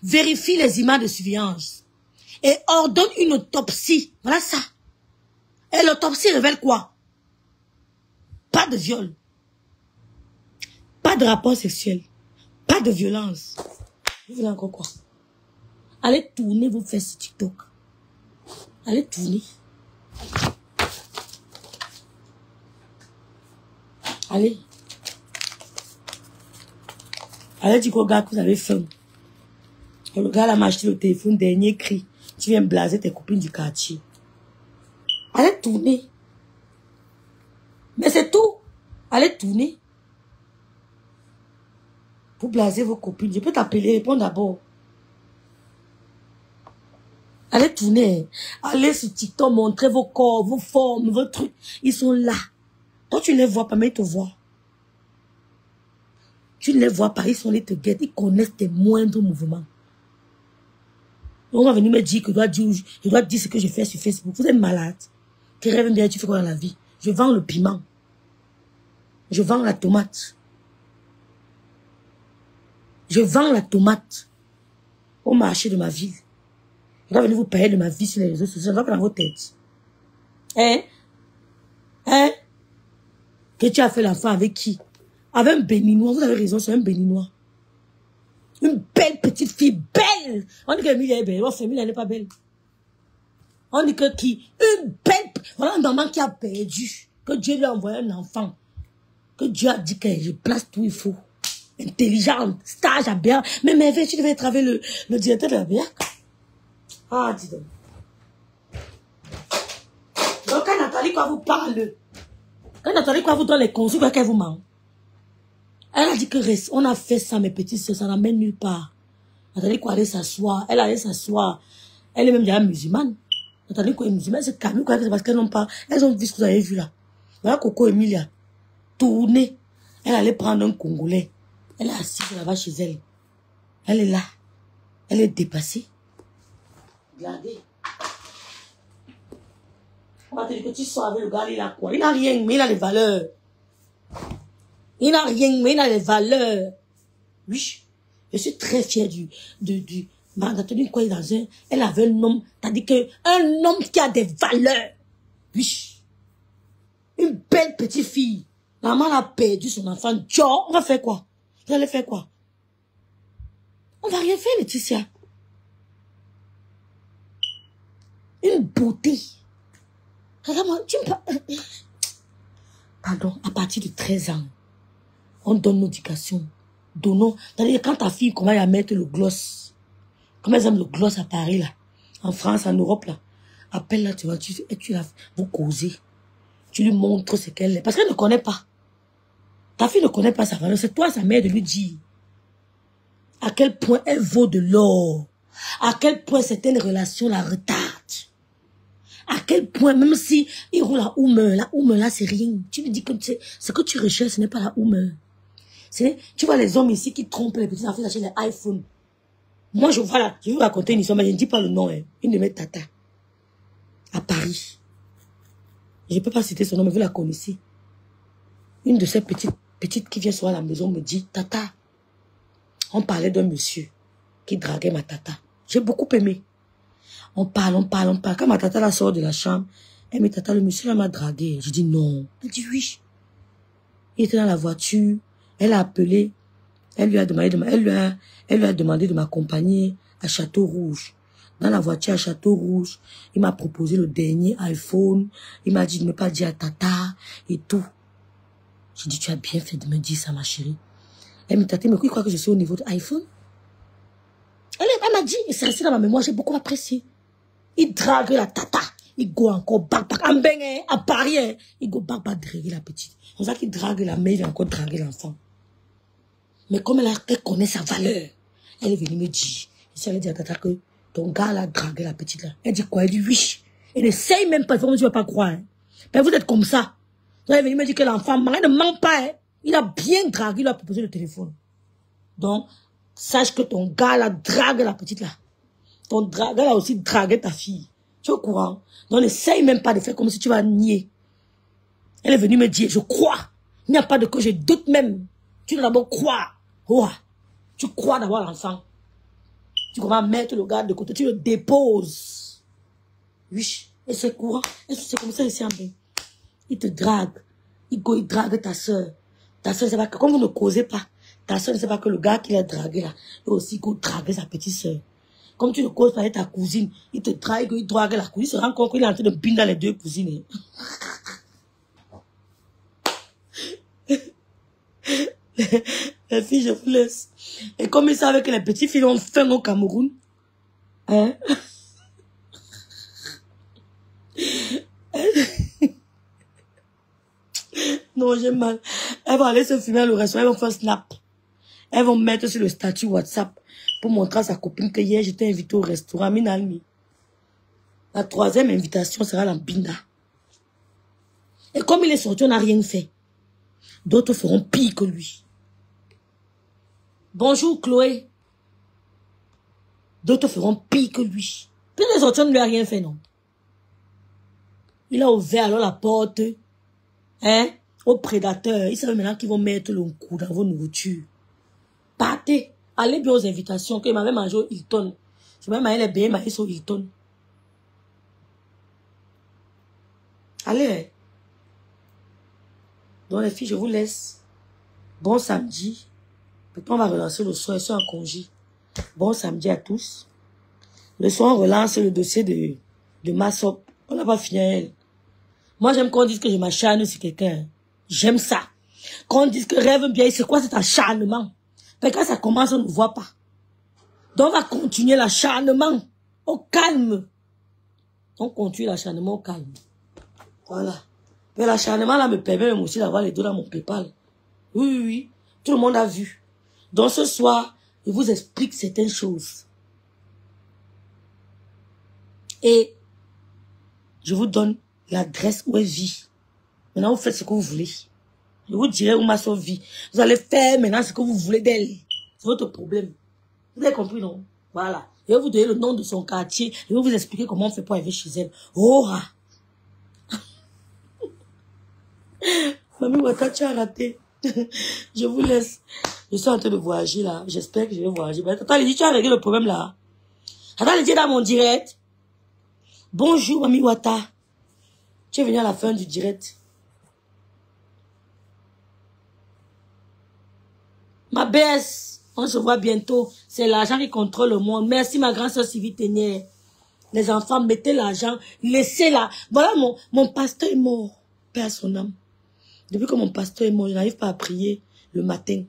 vérifient les images de surveillance et ordonnent une autopsie. Voilà ça. Et l'autopsie révèle quoi? Pas de viol. Pas de rapport sexuel. Pas de violence. Vous voulez encore quoi? Allez tourner vos fesses sur TikTok. Allez tourner. Allez. Allez dire au gars que vous avez faim. Le gars là m'a acheté le téléphone, dernier cri. Tu viens blaser tes copines du quartier. Allez tourner. Mais c'est tout. Allez tourner. Pour blaser vos copines. Je peux t'appeler, réponds d'abord. Allez tourner. Allez sur TikTok, montrez vos corps, vos formes, vos trucs. Ils sont là. Toi, tu ne les vois pas, mais ils te voient. Tu ne les vois pas, ils sont là, ils te guettent. Ils connaissent tes moindres mouvements. On va venir me dire que je dois dire ce que je fais sur Facebook. Vous êtes malade. Tu rêves bien, tu fais quoi dans la vie? Je vends le piment. Je vends la tomate. Je vends la tomate au marché de ma ville. Je dois venir vous payer de ma vie sur les réseaux sociaux. Je dois pas dans vos têtes. Que tu as fait l'enfant avec qui? Avec un béninois, vous avez raison, c'est un béninois. Une belle petite fille, belle. On dit que Emilia est belle, votre Emilia n'est pas belle. On dit que qui? Une belle, voilà un maman qui a perdu, que Dieu lui a envoyé un enfant, que Dieu a dit qu'elle place tout il faut. Intelligente, stage à bien. Mais Merveille, tu devais travailler le directeur de la BIAC. Ah, dis donc. Donc, quand Nathalie, quoi vous parle, quand Nathalie, quoi vous donne les conseils, quoi qu'elle vous ment. Elle a dit que on a fait ça, mes petites soeurs, ça n'amène nulle part. Nathalie, quoi, allait s'asseoir. Elle allait s'asseoir. Elle est même déjà musulmane. Nathalie, quoi, est musulmane, c'est Camille, quoi, c'est parce qu'elles n'ont pas, elles ont vu ce que vous avez vu là. Voilà Coco Emilia. Tournée. Elle allait prendre un Congolais. Elle est assise là-bas chez elle. Elle est là. Elle est dépassée. Regardez. On va te dire que tu sors avec le gars, il a quoi? Il n'a rien, mais il a les valeurs. Il n'a rien, mais il a les valeurs. Oui. Je suis très fière Nathalie, quoi, dans un, elle avait un homme, t'as dit que un homme qui a des valeurs. Oui. Une belle petite fille. La maman a perdu son enfant. Joe, on va faire quoi? Vous allez faire quoi? On va rien faire, Laetitia. Une beauté. Regarde-moi, tu me parles. Pardon, à partir de 13 ans, on donne l'éducation. Donnons. C'est-à-dire, quand ta fille commence à mettre le gloss, comme elles aiment le gloss à Paris, là, en France, en Europe, là, appelle-la, tu vois, vous causez. Tu lui montres ce qu'elle est. Parce qu'elle ne connaît pas. Ta fille ne connaît pas sa valeur. C'est toi, sa mère, de lui dire à quel point elle vaut de l'or. À quel point certaines relations la retardent. À quel point, même si il roule la houme là, c'est rien. Tu lui dis que ce que tu recherches, ce n'est pas la houme. Tu vois les hommes ici qui trompent les petits enfants d'acheter les iPhones. Moi, je vais vous raconter une histoire, mais je ne dis pas le nom. Hein. Une de mes tatas. À Paris. Je ne peux pas citer son nom, mais vous la connaissez. Une de ces petites qui vient souvent à la maison me dit, Tata, on parlait d'un monsieur qui draguait ma tata. J'ai beaucoup aimé. On parle. Quand ma tata la sort de la chambre, elle me dit, Tata, le monsieur là m'a dragué. Je dis non. Elle dit oui. Il était dans la voiture. Elle a appelé. Elle lui a demandé de m'accompagner à Château-Rouge. Dans la voiture à Château-Rouge, il m'a proposé le dernier iPhone. Il m'a dit de ne pas dire à tata et tout. J'ai dit, tu as bien fait de me dire ça, ma chérie. Elle me dit, mais il croit que je suis au niveau de iPhone? Elle m'a dit, et c'est resté dans ma mémoire, j'ai beaucoup apprécié. Il drague la tata. Il go encore back, en Bénin, à Paris, hein. Il go back, draguer la petite. C'est ça qu'il drague la mère, il a encore dragué l'enfant. Mais comme elle connaît sa valeur, elle est venue me dire, elle a dit à tata que ton gars a dragué la petite là. Elle dit quoi? Elle dit oui. Elle n'essaye même pas, il faut que tu ne vas pas croire. Hein. Mais vous êtes comme ça. Elle est venue me dire que l'enfant, elle ne ment pas. Hein. Il a bien dragué, il lui a proposé le téléphone. Donc, sache que ton gars là drague la petite là. Ton gars a aussi dragué ta fille. Tu es au courant? Donc, n'essaye même pas de faire comme si tu vas nier. Elle est venue me dire, je crois. Il n'y a pas de que je doute même. Tu dois d'abord croire. Oh, tu crois d'avoir l'enfant. Tu commences à mettre le gars de côté, tu le déposes. Oui, et c'est courant. Et c'est comme ça ici en bas. Il te drague. Il drague ta soeur. Ta soeur ne sait pas que, comme vous ne causez pas, ta soeur ne sait pas que le gars qui l'a dragué là, il aussi draguer sa petite soeur. Comme tu ne causes pas avec ta cousine, il te drague, il drague la cousine, il se rend compte qu'il est en train de binder dans les deux cousines. Les filles, je vous laisse. Et comme ils savent que les petites filles ont faim au Cameroun, hein? Non, j'ai mal. Elles vont aller se filmer à le restaurant, elles vont faire snap. Elles vont mettre sur le statut WhatsApp pour montrer à sa copine que hier j'étais invitée au restaurant Minalmi. La 3e invitation sera la Binda. Et comme il est sorti, on n'a rien fait. D'autres feront pire que lui. Bonjour Chloé. D'autres feront pire que lui. Puis les autres ne lui a rien fait, non. Il a ouvert alors la porte, hein, aux prédateurs. Ils savent maintenant qu'ils vont mettre le coup dans vos nourritures. Partez. Allez bien aux invitations. Que m'avait mangé au Hilton. Je m'avais mangé les beignets maïs au Hilton. Allez. Donc les filles, je vous laisse. Bon samedi. Peut-être on va relancer le soir, ils sont en congé. Bon samedi à tous. Le soir, on relance le dossier de Massop. On n'a pas fini à elle. Moi, j'aime qu'on dise que je m'acharne sur quelqu'un. J'aime ça. Qu'on dise que rêve bien, c'est quoi cet acharnement? Parce que quand ça commence, on ne voit pas. Donc, on va continuer l'acharnement au calme. On continue l'acharnement au calme. Voilà. Mais l'acharnement, là, me permet aussi d'avoir les deux dans mon PayPal. Oui, oui, oui. Tout le monde a vu. Donc, ce soir, je vous explique certaines choses. Et je vous donne l'adresse où elle vit. Maintenant, vous faites ce que vous voulez. Je vous dirai où Massop vit. Vous allez faire maintenant ce que vous voulez d'elle. C'est votre problème. Vous avez compris, non? Voilà. Je vais vous donner le nom de son quartier. Je vais vous expliquer comment on fait pour arriver chez elle. Oh! Mamie Wata, tu as raté. Je vous laisse. Je suis en train de voyager là. J'espère que je vais voyager. Attends, Lydie, tu as réglé le problème là. Attends, Lydie, dans mon direct. Bonjour, Mamie Wata. Tu es venu à la fin du direct. Ma baisse, on se voit bientôt. C'est l'argent qui contrôle le monde. Merci, ma grande soeur Sylvie Ténière. Les enfants, mettez l'argent, laissez-la. Voilà, mon pasteur est mort. Père à son âme. Depuis que mon pasteur est mort, je n'arrive pas à prier le matin.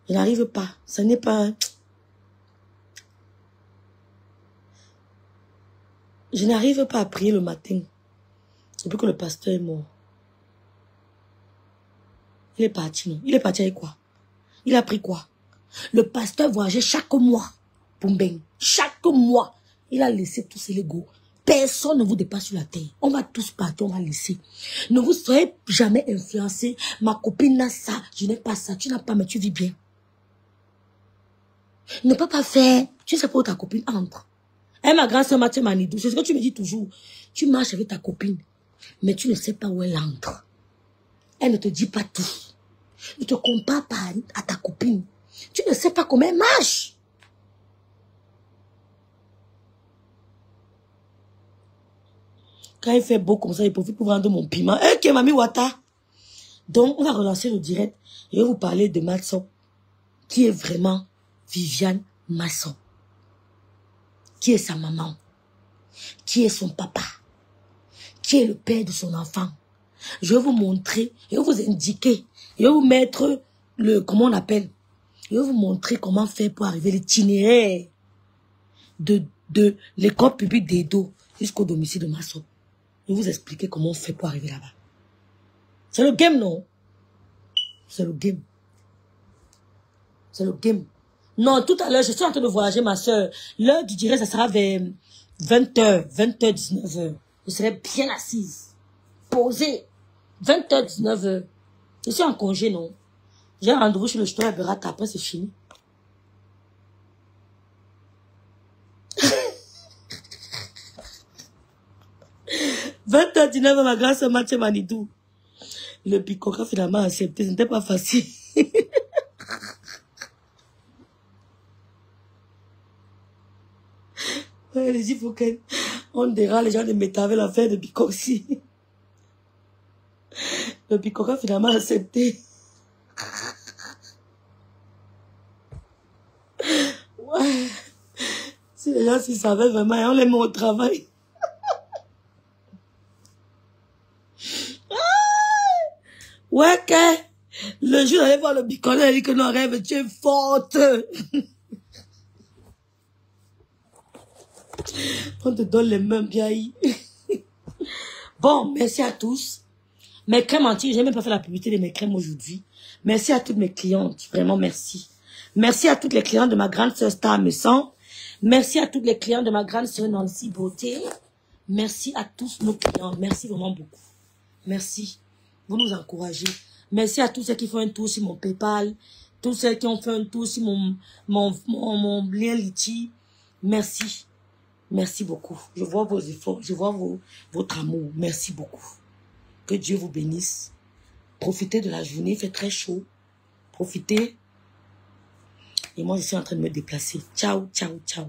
Je n'arrive pas. Ce n'est pas... Je n'arrive pas à prier le matin. Depuis que le pasteur est mort. Il est parti, non? Il est parti avec quoi? Il a pris quoi? Le pasteur voyageait chaque mois. Poumbeng. Chaque mois. Il a laissé tous ses légos. Personne ne vous dépasse sur la terre. On va tous partir, on va laisser. Ne vous soyez jamais influencé. Ma copine a ça, je n'ai pas ça. Tu n'as pas, mais tu vis bien. Ne peux pas faire. Tu sais pas où ta copine entre. Et ma grande soeur Mathieu Manidou, c'est ce que tu me dis toujours. Tu marches avec ta copine, mais tu ne sais pas où elle entre. Elle ne te dit pas tout. Ne te compare pas à ta copine. Tu ne sais pas comment elle marche. Quand il fait beau comme ça, il profite pour vendre mon piment. Ok, Mamie Wata. Donc, on va relancer le direct. Je vais vous parler de Massop, qui est vraiment Viviane Massop. Qui est sa maman? Qui est son papa? Qui est le père de son enfant? Je vais vous montrer, je vais vous indiquer, je vais vous mettre le, comment on appelle? Je vais vous montrer comment faire pour arriver l'itinéraire de l'école publique d'Edo jusqu'au domicile de Massop. Je vais vous expliquer comment on fait pour arriver là-bas. C'est le game, non? C'est le game. C'est le game. Non, tout à l'heure, je suis en train de voyager, ma soeur. L'heure du direct, ça sera vers 20h, 19h. Je serai bien assise, posée. 20h, 19h. Je suis en congé, non? J'ai un rendez-vous chez le Ch'tois Berat, après c'est fini. « 20h19, ma grâce Mathieu Manidou. Le Bicoca finalement accepté, ce n'était pas facile. Il faut qu'on dérange les gens de métaver l'affaire de Bicoxi. Le Bicoca finalement accepté. Ouais. Si les gens s'y savaient vraiment, on les met au travail. Ouais, que le jour d'aller voir le bicolore, il dit que non, rêve, tu es forte. On te donne les mains bien. Bon, merci à tous. Mes crèmes entières, j'ai même pas fait la publicité de mes crèmes aujourd'hui. Merci à toutes mes clientes, vraiment merci. Merci à toutes les clientes de ma grande sœur Star Messon. Merci à toutes les clientes de ma grande sœur Nancy Beauté. Merci à tous nos clients. Merci vraiment beaucoup. Merci. Vous nous encouragez. Merci à tous ceux qui font un tour sur mon PayPal. Tous ceux qui ont fait un tour sur mon lien Litchi. Merci. Merci beaucoup. Je vois vos efforts. Je vois votre amour. Merci beaucoup. Que Dieu vous bénisse. Profitez de la journée. Il fait très chaud. Profitez. Et moi, je suis en train de me déplacer. Ciao, ciao, ciao.